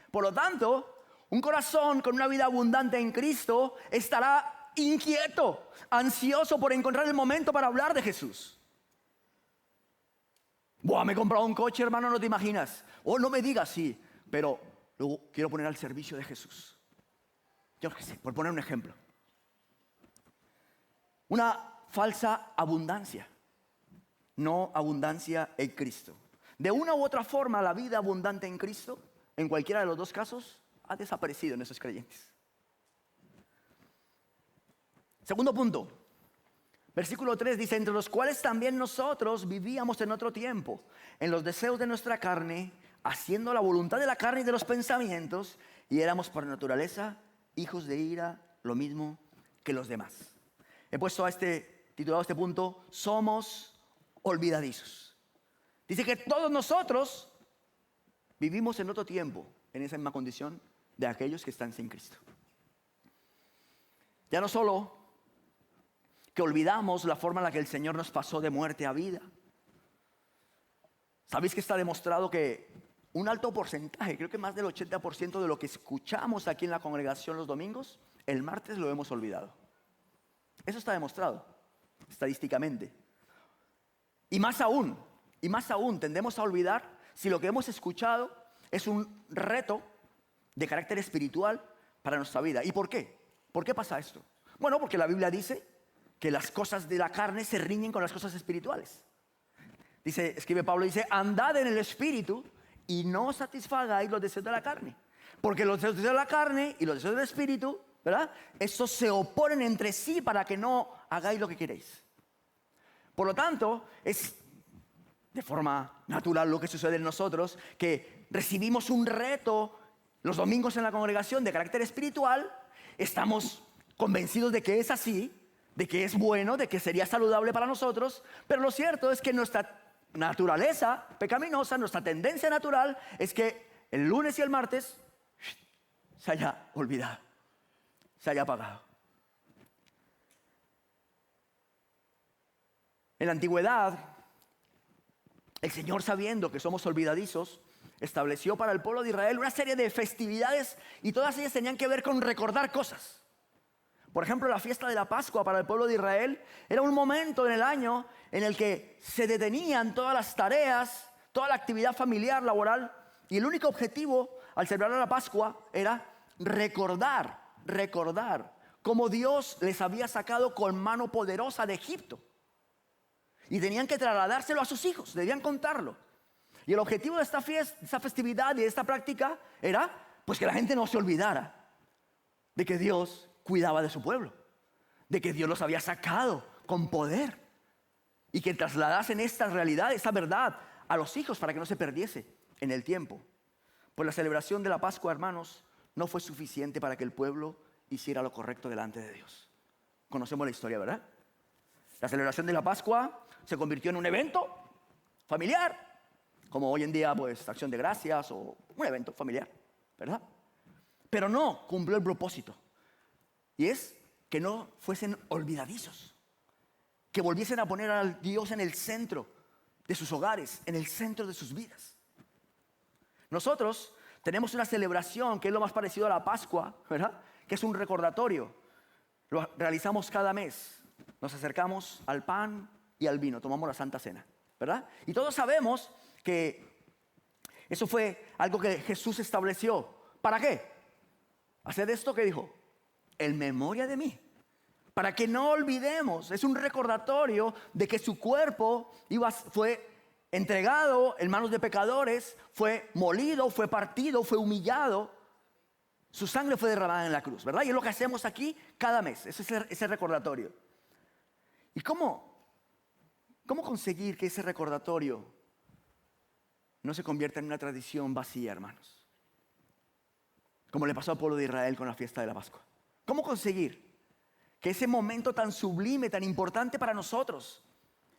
Por lo tanto, un corazón con una vida abundante en Cristo estará inquieto, ansioso por encontrar el momento para hablar de Jesús. Me he comprado un coche, hermano, no te imaginas. No me digas, sí, pero luego quiero poner al servicio de Jesús. Yo qué sé, por poner un ejemplo. Una falsa abundancia, no abundancia en Cristo. De una u otra forma, la vida abundante en Cristo, en cualquiera de los dos casos, ha desaparecido en esos creyentes. Segundo punto, versículo 3 dice, entre los cuales también nosotros vivíamos en otro tiempo, en los deseos de nuestra carne, haciendo la voluntad de la carne y de los pensamientos, y éramos por naturaleza hijos de ira, lo mismo que los demás. He puesto titulado este punto, somos olvidadizos. Dice que todos nosotros vivimos en otro tiempo, en esa misma condición de aquellos que están sin Cristo. Ya no solo que olvidamos la forma en la que el Señor nos pasó de muerte a vida. ¿Sabéis que está demostrado que un alto porcentaje, creo que más del 80% de lo que escuchamos aquí en la congregación los domingos, el martes lo hemos olvidado? Eso está demostrado estadísticamente. Y más aún, tendemos a olvidar si lo que hemos escuchado es un reto de carácter espiritual para nuestra vida. ¿Y por qué? ¿Por qué pasa esto? Bueno, porque la Biblia dice que las cosas de la carne se riñen con las cosas espirituales. Escribe Pablo, dice, andad en el espíritu y no satisfagáis los deseos de la carne. Porque los deseos de la carne y los deseos del espíritu, ¿verdad? Estos se oponen entre sí para que no hagáis lo que queréis. Por lo tanto, es de forma natural lo que sucede en nosotros, que recibimos un reto los domingos en la congregación de carácter espiritual, estamos convencidos de que es así, de que es bueno, de que sería saludable para nosotros, pero lo cierto es que nuestra naturaleza pecaminosa, nuestra tendencia natural es que el lunes y el martes se haya olvidado, se haya apagado. En la antigüedad, el Señor, sabiendo que somos olvidadizos, estableció para el pueblo de Israel una serie de festividades y todas ellas tenían que ver con recordar cosas. Por ejemplo, la fiesta de la Pascua para el pueblo de Israel era un momento en el año en el que se detenían todas las tareas, toda la actividad familiar, laboral, y el único objetivo al celebrar la Pascua era recordar cómo Dios les había sacado con mano poderosa de Egipto. Y tenían que trasladárselo a sus hijos, debían contarlo. Y el objetivo de esta fiesta, esta festividad y de esta práctica era pues que la gente no se olvidara de que Dios cuidaba de su pueblo, de que Dios los había sacado con poder y que trasladasen esta realidad, esta verdad a los hijos para que no se perdiese en el tiempo. Pues la celebración de la Pascua, hermanos, no fue suficiente para que el pueblo hiciera lo correcto delante de Dios. Conocemos la historia, ¿verdad? La celebración de la Pascua se convirtió en un evento familiar, como hoy en día, pues, Acción de Gracias o un evento familiar, ¿verdad? Pero no cumplió el propósito. Y es que no fuesen olvidadizos, que volviesen a poner a Dios en el centro de sus hogares, en el centro de sus vidas. Nosotros tenemos una celebración que es lo más parecido a la Pascua, ¿verdad? Que es un recordatorio. Lo realizamos cada mes. Nos acercamos al pan y al vino, tomamos la Santa Cena, ¿verdad? Y todos sabemos que eso fue algo que Jesús estableció. ¿Para qué? Hacer esto que dijo, en memoria de mí. Para que no olvidemos, es un recordatorio de que su cuerpo fue entregado en manos de pecadores, fue molido, fue partido, fue humillado. Su sangre fue derramada en la cruz, ¿verdad? Y es lo que hacemos aquí cada mes, ese recordatorio. ¿Y cómo conseguir que ese recordatorio no se convierta en una tradición vacía, hermanos? Como le pasó al pueblo de Israel con la fiesta de la Pascua. ¿Cómo conseguir que ese momento tan sublime, tan importante para nosotros,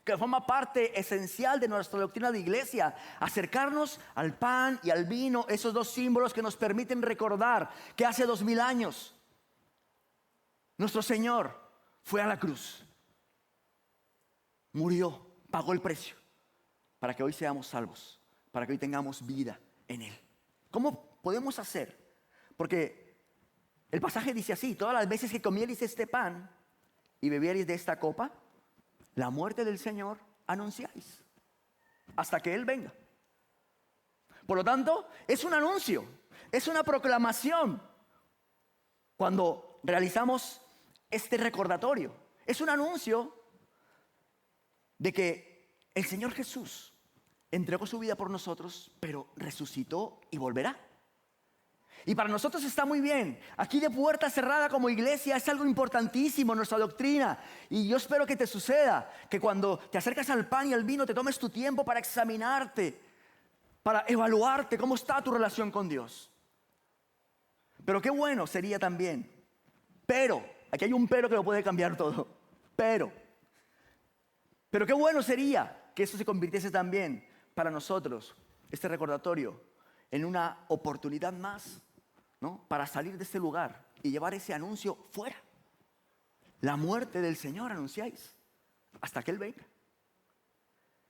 que forma parte esencial de nuestra doctrina de iglesia, acercarnos al pan y al vino, esos dos símbolos que nos permiten recordar que hace 2000 años nuestro Señor fue a la cruz, murió, pagó el precio para que hoy seamos salvos, para que hoy tengamos vida en Él? ¿Cómo podemos hacer? Porque el pasaje dice así: todas las veces que comiereis este pan y bebiereis de esta copa, la muerte del Señor anunciáis hasta que Él venga. Por lo tanto, es un anuncio, es una proclamación. Cuando realizamos este recordatorio, es un anuncio de que el Señor Jesús entregó su vida por nosotros, pero resucitó y volverá. Y para nosotros está muy bien. Aquí de puerta cerrada como iglesia es algo importantísimo en nuestra doctrina. Y yo espero que te suceda, que cuando te acercas al pan y al vino te tomes tu tiempo para examinarte, para evaluarte cómo está tu relación con Dios. Pero qué bueno sería también. Pero, aquí hay un pero que lo puede cambiar todo. Pero qué bueno sería que eso se convirtiese también para nosotros, este recordatorio, en una oportunidad más, ¿no? Para salir de este lugar y llevar ese anuncio fuera. La muerte del Señor anunciáis hasta que Él venga.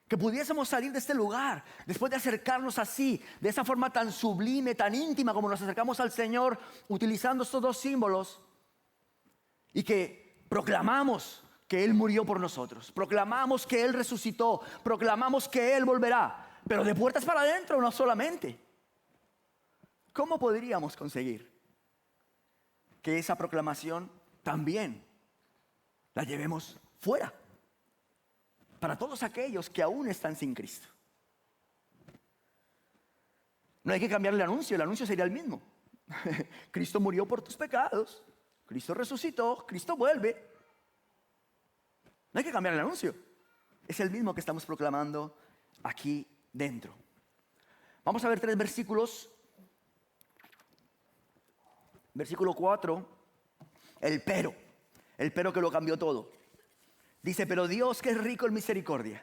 Que pudiésemos salir de este lugar después de acercarnos así, de esa forma tan sublime, tan íntima como nos acercamos al Señor, utilizando estos dos símbolos, y que proclamamos que Él murió por nosotros, proclamamos que Él resucitó, proclamamos que Él volverá, pero de puertas para adentro, no solamente. ¿Cómo podríamos conseguir que esa proclamación también la llevemos fuera? Para todos aquellos que aún están sin Cristo. No hay que cambiar el anuncio sería el mismo. Cristo murió por tus pecados, Cristo resucitó, Cristo vuelve. No hay que cambiar el anuncio. Es el mismo que estamos proclamando aquí dentro. Vamos a ver 3 versículos. Versículo 4, el pero que lo cambió todo. Dice: pero Dios, que es rico en misericordia,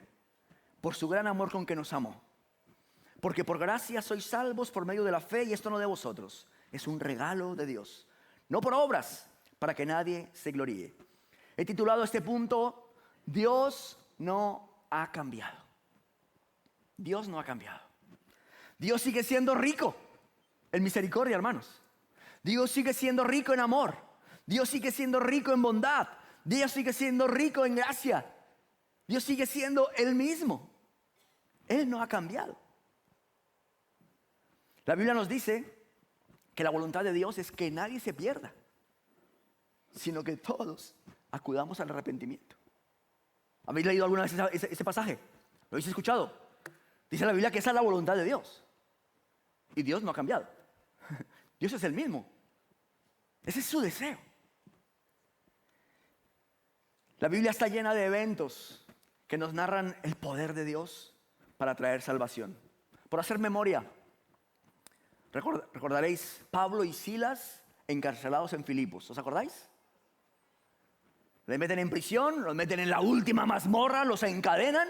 por su gran amor con que nos amó, porque por gracia sois salvos por medio de la fe, y esto no de vosotros, es un regalo de Dios, no por obras, para que nadie se gloríe. He titulado este punto: Dios no ha cambiado. Dios no ha cambiado. Dios sigue siendo rico en misericordia, hermanos. Dios sigue siendo rico en amor. Dios sigue siendo rico en bondad. Dios sigue siendo rico en gracia. Dios sigue siendo el mismo. Él no ha cambiado. La Biblia nos dice que la voluntad de Dios es que nadie se pierda, sino que todos acudamos al arrepentimiento. ¿Habéis leído alguna vez ese pasaje? ¿Lo habéis escuchado? Dice la Biblia que esa es la voluntad de Dios. Y Dios no ha cambiado. Dios es el mismo. Ese es su deseo. La Biblia está llena de eventos que nos narran el poder de Dios para traer salvación. Por hacer memoria, Recordaréis Pablo y Silas encarcelados en Filipos. ¿Os acordáis? Les meten en prisión, los meten en la última mazmorra, los encadenan.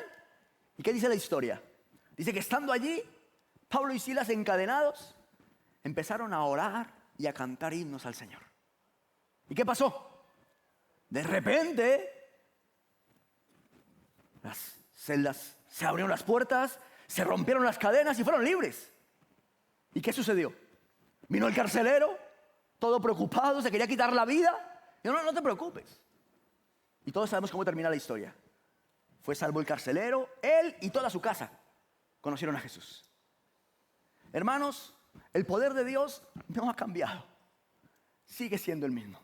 ¿Y qué dice la historia? Dice que estando allí, Pablo y Silas encadenados, empezaron a orar y a cantar himnos al Señor. ¿Y qué pasó? De repente, las celdas se abrieron las puertas, se rompieron las cadenas y fueron libres. ¿Y qué sucedió? Vino el carcelero, todo preocupado, se quería quitar la vida. Y no te preocupes. Y todos sabemos cómo termina la historia. Fue salvo el carcelero, él y toda su casa conocieron a Jesús. Hermanos, el poder de Dios no ha cambiado. Sigue siendo el mismo.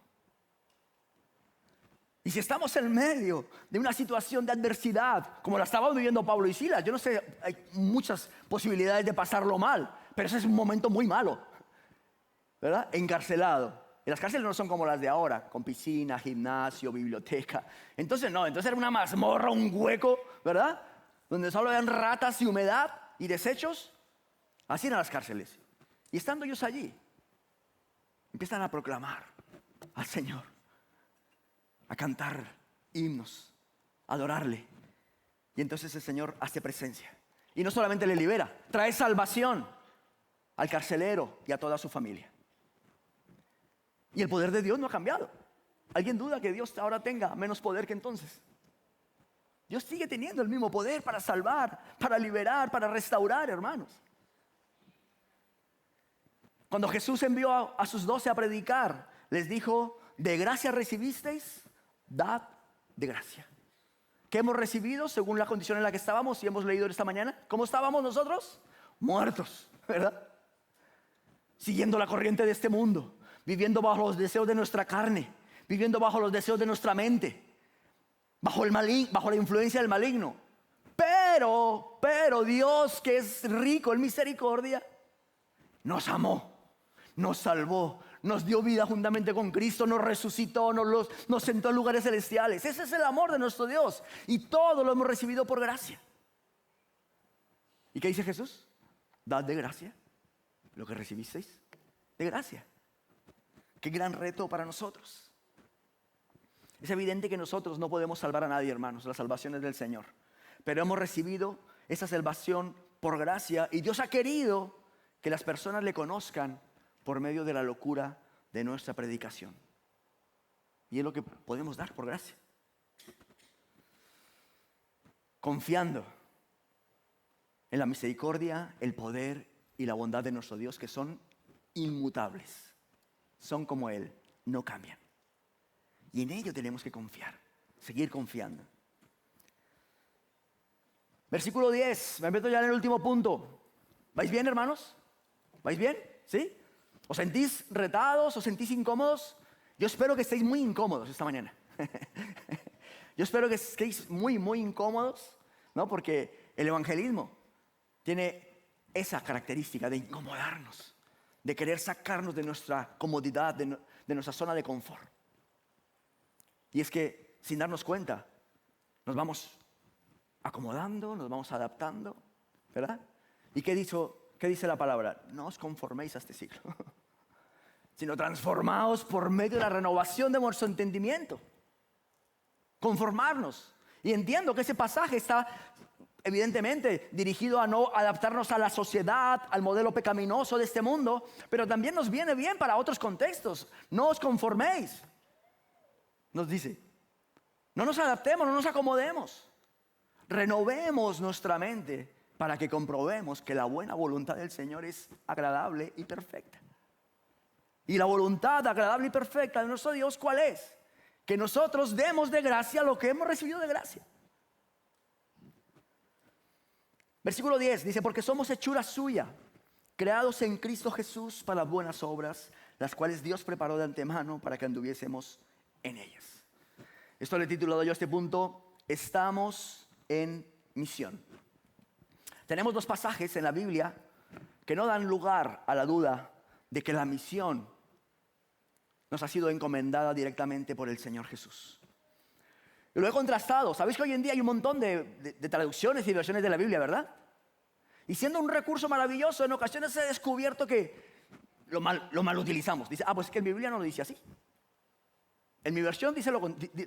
Y si estamos en medio de una situación de adversidad, como la estaban viviendo Pablo y Silas, yo no sé, hay muchas posibilidades de pasarlo mal, pero ese es un momento muy malo, ¿verdad? Encarcelado. Y las cárceles no son como las de ahora, con piscina, gimnasio, biblioteca. Entonces era una mazmorra, un hueco, ¿verdad? Donde solo habían ratas y humedad y desechos. Así eran las cárceles. Y estando ellos allí, empiezan a proclamar al Señor, a cantar himnos, a adorarle. Y entonces el Señor hace presencia. Y no solamente le libera, trae salvación al carcelero y a toda su familia. Y el poder de Dios no ha cambiado. ¿Alguien duda que Dios ahora tenga menos poder que entonces? Dios sigue teniendo el mismo poder para salvar, para liberar, para restaurar, hermanos. Cuando Jesús envió a sus 12 a predicar, les dijo, de gracia recibisteis, dad de gracia. ¿Qué hemos recibido según la condición en la que estábamos? Y hemos leído esta mañana. ¿Cómo estábamos nosotros? Muertos, ¿verdad? Siguiendo la corriente de este mundo, viviendo bajo los deseos de nuestra carne, viviendo bajo los deseos de nuestra mente, bajo la influencia del maligno. Pero Dios, que es rico en misericordia, nos amó, nos salvó, nos dio vida juntamente con Cristo, nos resucitó, nos sentó en lugares celestiales. Ese es el amor de nuestro Dios. Y todo lo hemos recibido por gracia. ¿Y qué dice Jesús? Dad de gracia lo que recibisteis de gracia. Qué gran reto para nosotros. Es evidente que nosotros no podemos salvar a nadie, hermanos. La salvación es del Señor. Pero hemos recibido esa salvación por gracia. Y Dios ha querido que las personas le conozcan por medio de la locura de nuestra predicación. Y es lo que podemos dar por gracia. Confiando en la misericordia, el poder y la bondad de nuestro Dios, que son inmutables. Son como Él, no cambian. Y en ello tenemos que confiar, seguir confiando. Versículo 10, me meto ya en el último punto. ¿Vais bien, hermanos? ¿Vais bien? ¿Sí? ¿Os sentís retados? ¿Os sentís incómodos? Yo espero que estéis muy incómodos esta mañana. Yo espero que estéis muy, muy incómodos, ¿no? Porque el evangelismo tiene esa característica de incomodarnos, de querer sacarnos de nuestra comodidad, de nuestra zona de confort. Y es que, sin darnos cuenta, nos vamos acomodando, nos vamos adaptando, ¿verdad? ¿Y qué dice la palabra? No os conforméis a este siglo, sino transformaos por medio de la renovación de vuestro entendimiento. Conformarnos. Y entiendo que ese pasaje está evidentemente dirigido a no adaptarnos a la sociedad, al modelo pecaminoso de este mundo, pero también nos viene bien para otros contextos. No os conforméis, nos dice. No nos adaptemos, no nos acomodemos. Renovemos nuestra mente para que comprobemos que la buena voluntad del Señor es agradable y perfecta. Y la voluntad agradable y perfecta de nuestro Dios, ¿cuál es? Que nosotros demos de gracia lo que hemos recibido de gracia. Versículo 10 dice, porque somos hechura suya, creados en Cristo Jesús para las buenas obras, las cuales Dios preparó de antemano para que anduviésemos en ellas. Esto le he titulado yo a este punto, estamos en misión. Tenemos dos pasajes en la Biblia que no dan lugar a la duda de que la misión nos ha sido encomendada directamente por el Señor Jesús. Y lo he contrastado. Sabéis que hoy en día hay un montón de traducciones y versiones de la Biblia, ¿verdad? Y siendo un recurso maravilloso, en ocasiones he descubierto que lo mal utilizamos. Dice, pues es que en mi Biblia no lo dice así. En mi versión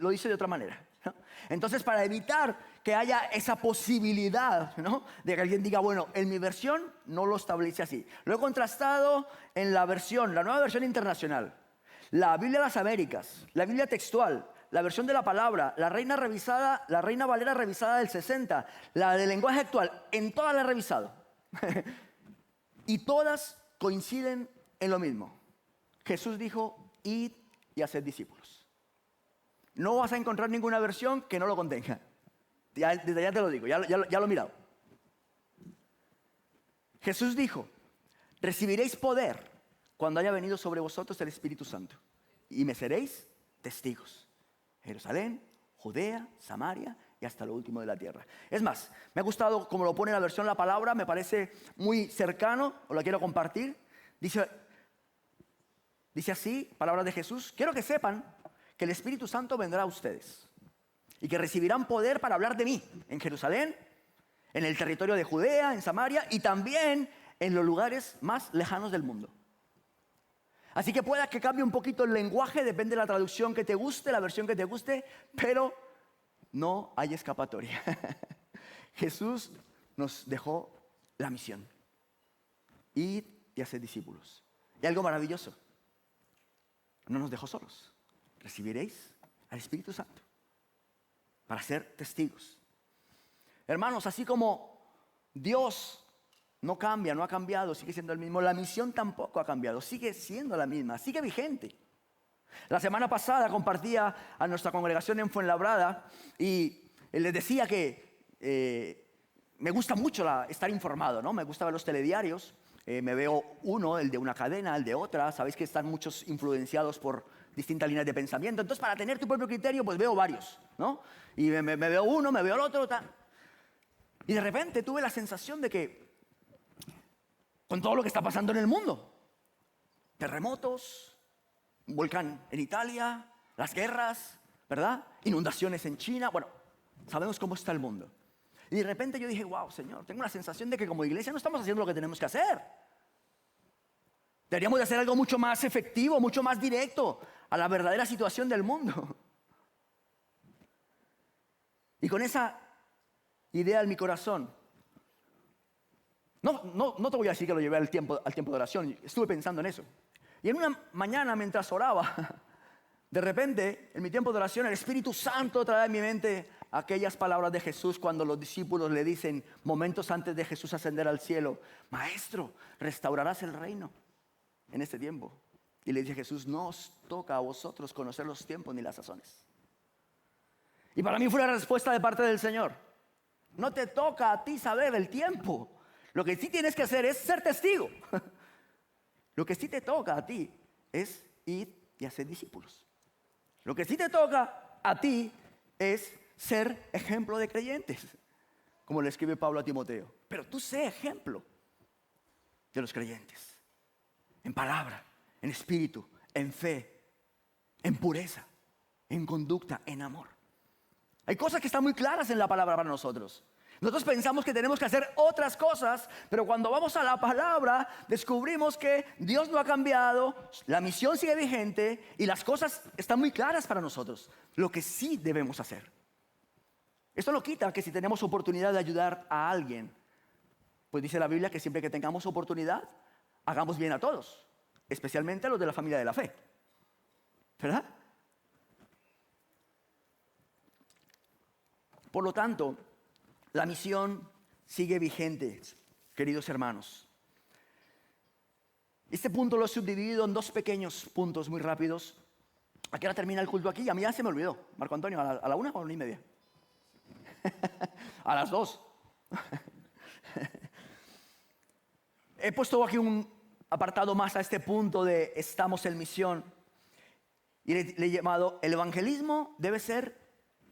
lo dice de otra manera, ¿no? Entonces, para evitar que haya esa posibilidad, ¿no?, de que alguien diga, bueno, en mi versión no lo establece así. Lo he contrastado en la nueva versión internacional, la Biblia de las Américas, la Biblia textual, la versión de la palabra, la Reina Valera revisada del 60, la del lenguaje actual, en todas las he revisado. Y todas coinciden en lo mismo. Jesús dijo, id y haced discípulos. No vas a encontrar ninguna versión que no lo contenga. Desde ya te lo digo, ya lo he mirado. Jesús dijo, recibiréis poder cuando haya venido sobre vosotros el Espíritu Santo. Y me seréis testigos. Jerusalén, Judea, Samaria y hasta lo último de la tierra. Es más, me ha gustado como lo pone en la versión La Palabra, me parece muy cercano, os la quiero compartir. Dice así, palabras de Jesús, quiero que sepan que el Espíritu Santo vendrá a ustedes y que recibirán poder para hablar de mí en Jerusalén, en el territorio de Judea, en Samaria y también en los lugares más lejanos del mundo. Así que pueda que cambie un poquito el lenguaje, depende de la traducción que te guste, la versión que te guste, pero no hay escapatoria. Jesús nos dejó la misión: ir y hacer discípulos. Y algo maravilloso, no nos dejó solos. Recibiréis al Espíritu Santo para ser testigos. Hermanos, así como Dios no cambia, no ha cambiado, sigue siendo el mismo, la misión tampoco ha cambiado, sigue siendo la misma, sigue vigente. La semana pasada compartía a nuestra congregación en Fuenlabrada y les decía que me gusta mucho estar informado, ¿no? Me gusta ver los telediarios, me veo el de una cadena, el de otra, sabéis que están muchos influenciados por distintas líneas de pensamiento, entonces para tener tu propio criterio pues veo varios, ¿no? Y me veo uno, me veo el otro, tal. Y de repente tuve la sensación de que con todo lo que está pasando en el mundo, terremotos, un volcán en Italia, las guerras, ¿verdad? Inundaciones en China, bueno, sabemos cómo está el mundo. Y de repente yo dije, wow, Señor, tengo la sensación de que como iglesia no estamos haciendo lo que tenemos que hacer. Deberíamos de hacer algo mucho más efectivo, mucho más directo a la verdadera situación del mundo. Y con esa idea en mi corazón, no te voy a decir que lo llevé al tiempo de oración, estuve pensando en eso. Y en una mañana mientras oraba, de repente, en mi tiempo de oración, el Espíritu Santo trae a mi mente aquellas palabras de Jesús cuando los discípulos le dicen, momentos antes de Jesús ascender al cielo, Maestro, restaurarás el reino en este tiempo. Y le dice Jesús, no os toca a vosotros conocer los tiempos ni las sazones. Y para mí fue una respuesta de parte del Señor. No te toca a ti saber el tiempo. Lo que sí tienes que hacer es ser testigo. Lo que sí te toca a ti es ir y hacer discípulos. Lo que sí te toca a ti es ser ejemplo de creyentes, como le escribe Pablo a Timoteo. Pero tú sé ejemplo de los creyentes, en palabra, en espíritu, en fe, en pureza, en conducta, en amor. Hay cosas que están muy claras en la palabra para nosotros. Nosotros pensamos que tenemos que hacer otras cosas, pero cuando vamos a la palabra descubrimos que Dios no ha cambiado, la misión sigue vigente y las cosas están muy claras para nosotros. Lo que sí debemos hacer. Esto no quita que si tenemos oportunidad de ayudar a alguien, pues dice la Biblia que siempre que tengamos oportunidad, hagamos bien a todos, especialmente a los de la familia de la fe. ¿Verdad? Por lo tanto, la misión sigue vigente, queridos hermanos. Este punto lo he subdividido en dos pequeños puntos muy rápidos. ¿A qué hora termina el culto aquí? A mí ya se me olvidó. Marco Antonio, ¿a la 1 o a la 1:30? A las 2. He puesto aquí un apartado más a este punto de estamos en misión. Y le he llamado, el evangelismo debe ser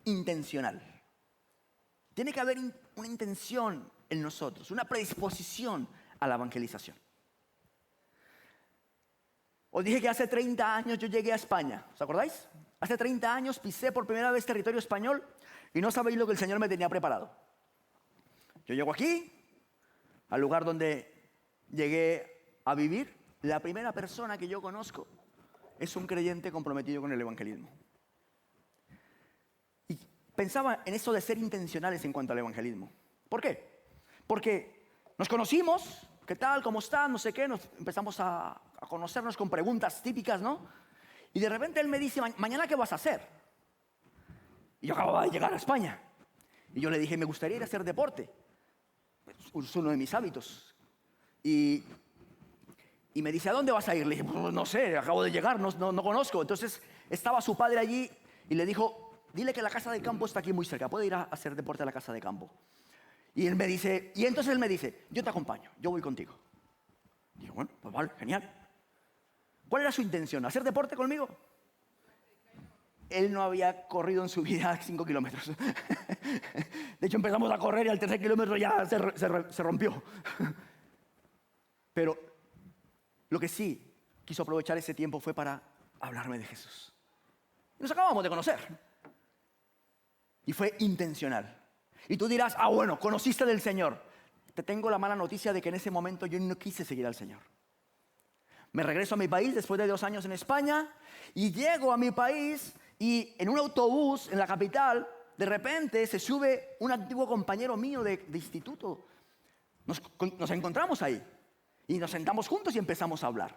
intencional. Tiene que haber una intención en nosotros, una predisposición a la evangelización. Os dije que hace 30 años yo llegué a España, ¿os acordáis? Hace 30 años pisé por primera vez territorio español y no sabéis lo que el Señor me tenía preparado. Yo llego aquí, al lugar donde llegué a vivir, la primera persona que yo conozco es un creyente comprometido con el evangelismo. Y pensaba en eso de ser intencionales en cuanto al evangelismo. ¿Por qué? Porque nos conocimos, ¿qué tal? ¿Cómo estás? No sé qué, nos empezamos a conocernos con preguntas típicas, ¿no? Y de repente él me dice, ¿mañana qué vas a hacer? Y yo acababa de llegar a España. Y yo le dije, me gustaría ir a hacer deporte. Es uno de mis hábitos. Y me dice, ¿a dónde vas a ir? Le dije, pues no sé, acabo de llegar, no conozco. Entonces estaba su padre allí y le dijo, dile que la casa de campo está aquí muy cerca, puede ir a hacer deporte a la casa de campo. Y entonces él me dice, yo te acompaño, yo voy contigo. Y yo, bueno, pues vale, genial. ¿Cuál era su intención? ¿Hacer deporte conmigo? Él no había corrido en su vida 5 kilómetros. De hecho, empezamos a correr y al 3er kilómetro ya se rompió. Pero lo que sí quiso aprovechar ese tiempo fue para hablarme de Jesús. Y nos acabamos de conocer. Y fue intencional. Y tú dirás, bueno, conociste del Señor. Te tengo la mala noticia de que en ese momento yo no quise seguir al Señor. Me regreso a mi país después de 2 años en España y llego a mi país y en un autobús en la capital, de repente se sube un antiguo compañero mío de instituto. Nos encontramos ahí y nos sentamos juntos y empezamos a hablar.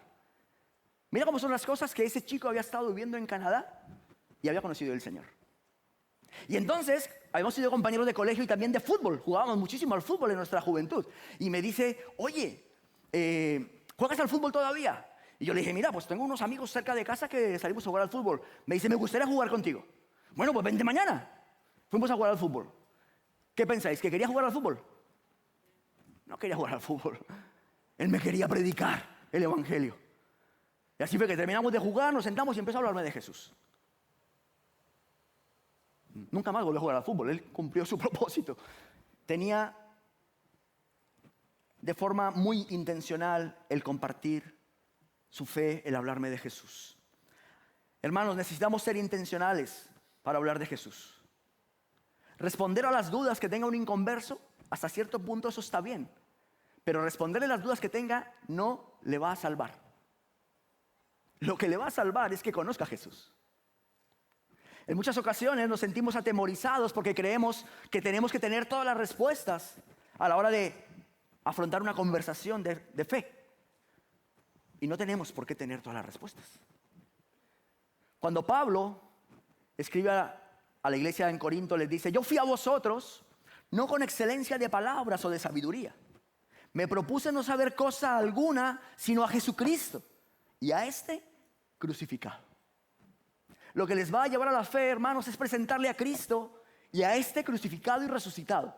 Mira cómo son las cosas, que ese chico había estado viviendo en Canadá y había conocido al Señor. Y entonces, habíamos sido compañeros de colegio y también de fútbol. Jugábamos muchísimo al fútbol en nuestra juventud. Y me dice, oye, ¿juegas al fútbol todavía? Y yo le dije, mira, pues tengo unos amigos cerca de casa que salimos a jugar al fútbol. Me dice, me gustaría jugar contigo. Bueno, pues vente mañana. Fuimos a jugar al fútbol. ¿Qué pensáis? ¿Que quería jugar al fútbol? No quería jugar al fútbol. Él me quería predicar el evangelio. Y así fue que terminamos de jugar, nos sentamos y empezó a hablarme de Jesús. Nunca más volvió a jugar al fútbol, él cumplió su propósito. Tenía de forma muy intencional el compartir su fe, el hablarme de Jesús. Hermanos, necesitamos ser intencionales para hablar de Jesús. Responder a las dudas que tenga un inconverso, hasta cierto punto eso está bien. Pero responderle las dudas que tenga no le va a salvar. Lo que le va a salvar es que conozca a Jesús. En muchas ocasiones nos sentimos atemorizados porque creemos que tenemos que tener todas las respuestas a la hora de afrontar una conversación de fe. Y no tenemos por qué tener todas las respuestas. Cuando Pablo escribe a la iglesia en Corinto, les dice, yo fui a vosotros no con excelencia de palabras o de sabiduría. Me propuse no saber cosa alguna sino a Jesucristo y a este crucificado. Lo que les va a llevar a la fe, hermanos, es presentarle a Cristo y a este crucificado y resucitado.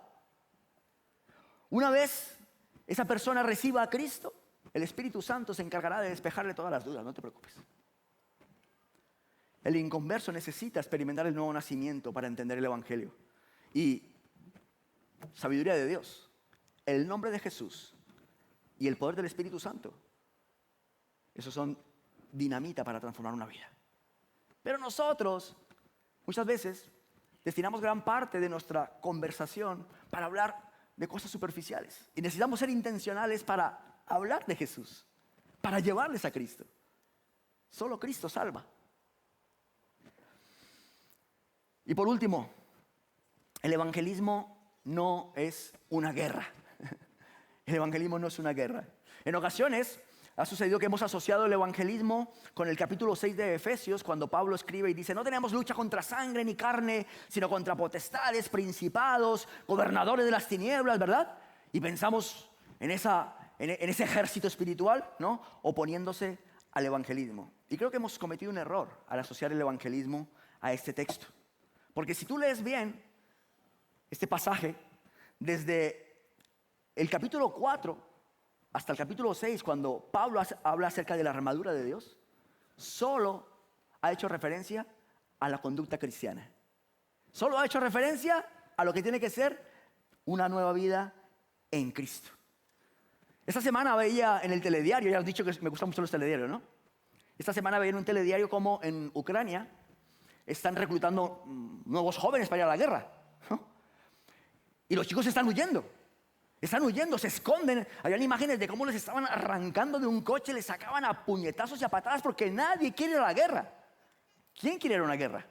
Una vez esa persona reciba a Cristo, el Espíritu Santo se encargará de despejarle todas las dudas, no te preocupes. El inconverso necesita experimentar el nuevo nacimiento para entender el Evangelio. Y sabiduría de Dios, el nombre de Jesús y el poder del Espíritu Santo, esos son dinamita para transformar una vida. Pero nosotros, muchas veces, destinamos gran parte de nuestra conversación para hablar de cosas superficiales. Y necesitamos ser intencionales para hablar de Jesús, para llevarles a Cristo. Solo Cristo salva. Y por último, el evangelismo no es una guerra. El evangelismo no es una guerra. En ocasiones ha sucedido que hemos asociado el evangelismo con el capítulo 6 de Efesios, cuando Pablo escribe y dice, no tenemos lucha contra sangre ni carne, sino contra potestades, principados, gobernadores de las tinieblas, ¿verdad? Y pensamos en ese ejército espiritual, ¿no? Oponiéndose al evangelismo. Y creo que hemos cometido un error al asociar el evangelismo a este texto. Porque si tú lees bien este pasaje, desde el capítulo 4 hasta el capítulo 6, cuando Pablo habla acerca de la armadura de Dios, solo ha hecho referencia a la conducta cristiana. Solo ha hecho referencia a lo que tiene que ser una nueva vida en Cristo. Esta semana veía en el telediario, ya os he dicho que me gustan mucho los telediarios, ¿no? Esta semana veía en un telediario como en Ucrania están reclutando nuevos jóvenes para ir a la guerra, ¿no? Y los chicos están huyendo. Están huyendo, se esconden. Habían imágenes de cómo les estaban arrancando de un coche, les sacaban a puñetazos y a patadas porque nadie quiere ir a la guerra. ¿Quién quiere ir a una guerra?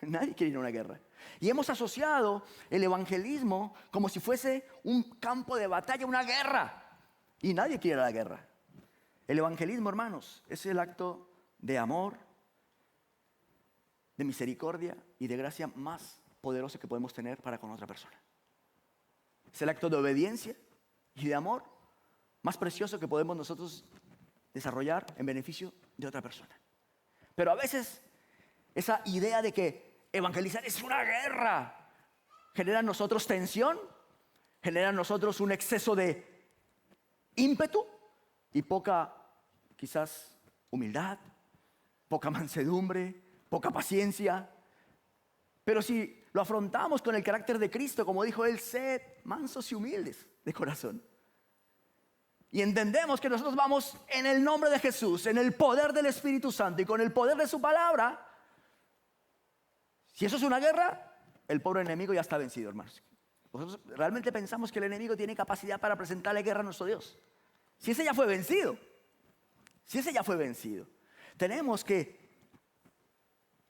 Nadie quiere ir a una guerra. Y hemos asociado el evangelismo como si fuese un campo de batalla, una guerra. Y nadie quiere ir a la guerra. El evangelismo, hermanos, es el acto de amor, de misericordia y de gracia más poderoso que podemos tener para con otra persona. Es el acto de obediencia y de amor más precioso que podemos nosotros desarrollar en beneficio de otra persona. Pero a veces esa idea de que evangelizar es una guerra genera en nosotros tensión, genera en nosotros un exceso de ímpetu y poca, quizás, humildad, poca mansedumbre, poca paciencia. Pero si lo afrontamos con el carácter de Cristo, como dijo él, sed mansos y humildes de corazón. Y entendemos que nosotros vamos en el nombre de Jesús, en el poder del Espíritu Santo y con el poder de su palabra. Si eso es una guerra, el pobre enemigo ya está vencido, hermanos. Nosotros realmente pensamos que el enemigo tiene capacidad para presentarle guerra a nuestro Dios. Si ese ya fue vencido, tenemos que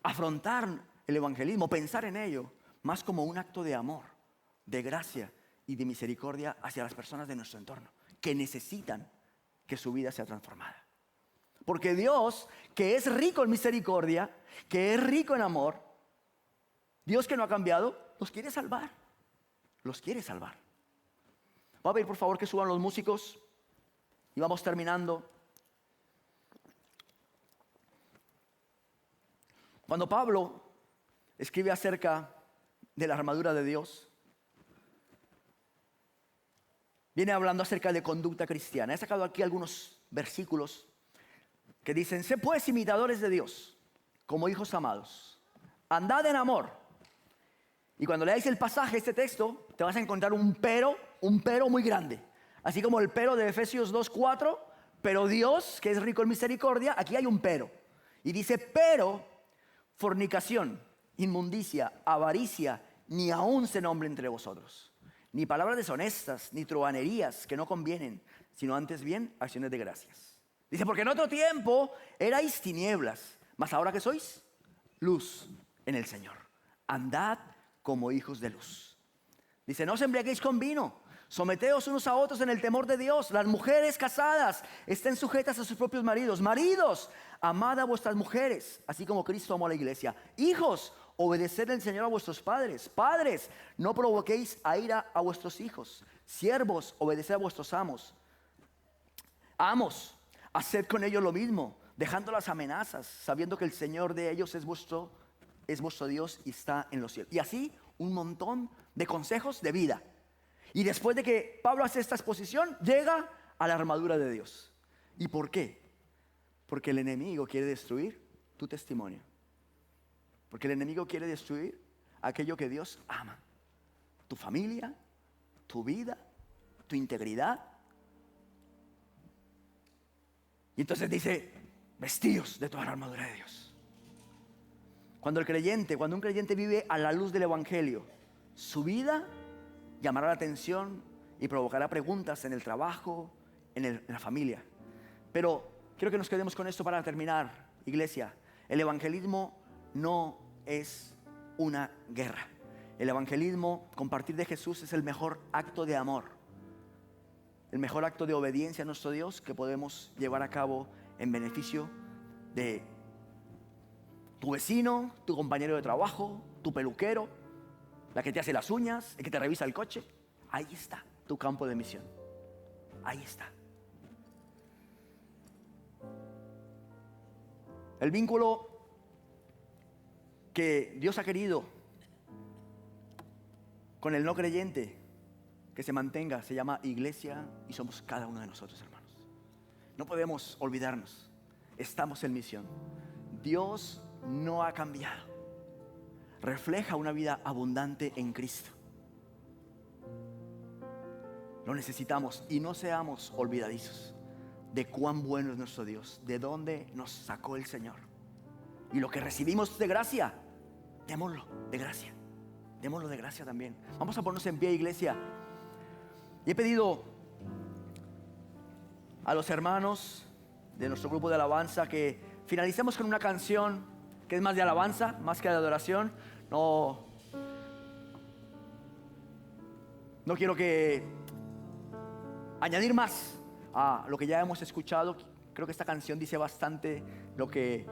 afrontar el evangelismo, pensar en ello, más como un acto de amor, de gracia y de misericordia hacia las personas de nuestro entorno, que necesitan que su vida sea transformada. Porque Dios, que es rico en misericordia, que es rico en amor, Dios que no ha cambiado, los quiere salvar. Los quiere salvar. Voy a pedir por favor que suban los músicos y vamos terminando. Cuando Pablo escribe acerca de la armadura de Dios, viene hablando acerca de conducta cristiana. He sacado aquí algunos versículos que dicen: sé pues imitadores de Dios, como hijos amados. Andad en amor. Y cuando leáis el pasaje, este texto, te vas a encontrar un pero muy grande. Así como el pero de Efesios 2:4, pero Dios, que es rico en misericordia, aquí hay un pero. Y dice: pero fornicación, inmundicia, avaricia, ni aún se nombre entre vosotros. Ni palabras deshonestas, ni truhanerías que no convienen, sino antes bien acciones de gracias. Dice: porque en otro tiempo erais tinieblas, mas ahora que sois luz en el Señor. Andad como hijos de luz. Dice: no os embriaguéis con vino, someteos unos a otros en el temor de Dios. Las mujeres casadas estén sujetas a sus propios maridos. Maridos, amad a vuestras mujeres, así como Cristo amó a la iglesia. Hijos, obedeced al Señor a vuestros padres. Padres, no provoquéis a ira a vuestros hijos. Siervos, obedeced a vuestros amos. Amos, haced con ellos lo mismo, dejando las amenazas, sabiendo que el Señor de ellos es vuestro Dios y está en los cielos. Y así un montón de consejos de vida. Y después de que Pablo hace esta exposición, llega a la armadura de Dios. ¿Y por qué? Porque el enemigo quiere destruir tu testimonio. Porque el enemigo quiere destruir aquello que Dios ama. Tu familia, tu vida, tu integridad. Y entonces dice: vestíos de toda la armadura de Dios. Cuando un creyente vive a la luz del evangelio, su vida llamará la atención y provocará preguntas en el trabajo, en la familia. Pero quiero que nos quedemos con esto para terminar, iglesia. El evangelismo no es una guerra. El evangelismo, compartir de Jesús, es el mejor acto de amor, el mejor acto de obediencia a nuestro Dios que podemos llevar a cabo en beneficio de tu vecino, tu compañero de trabajo, tu peluquero, la que te hace las uñas, el que te revisa el coche. Ahí está tu campo de misión. Ahí está. El vínculo que Dios ha querido con el no creyente que se mantenga se llama iglesia y somos cada uno de nosotros, hermanos. No podemos olvidarnos. Estamos en misión. Dios no ha cambiado. Refleja una vida abundante en Cristo. Lo necesitamos y no seamos olvidadizos de cuán bueno es nuestro Dios, de dónde nos sacó el Señor. Y lo que recibimos de gracia, démoslo de gracia. Démoslo de gracia también. Vamos a ponernos en pie, iglesia. Y he pedido a los hermanos de nuestro grupo de alabanza que finalicemos con una canción que es más de alabanza, más que de adoración. No quiero añadir más a lo que ya hemos escuchado. Creo que esta canción dice bastante lo que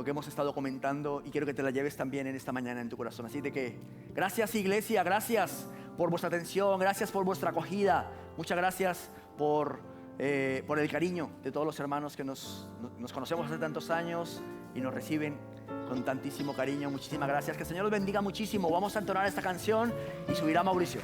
hemos estado comentando, y quiero que te la lleves también en esta mañana en tu corazón. Así de que gracias, iglesia, gracias por vuestra atención, gracias por vuestra acogida, muchas gracias por el cariño de todos los hermanos que nos conocemos hace tantos años y nos reciben con tantísimo cariño. Muchísimas gracias, que el Señor los bendiga muchísimo. Vamos a entonar esta canción y subirá Mauricio.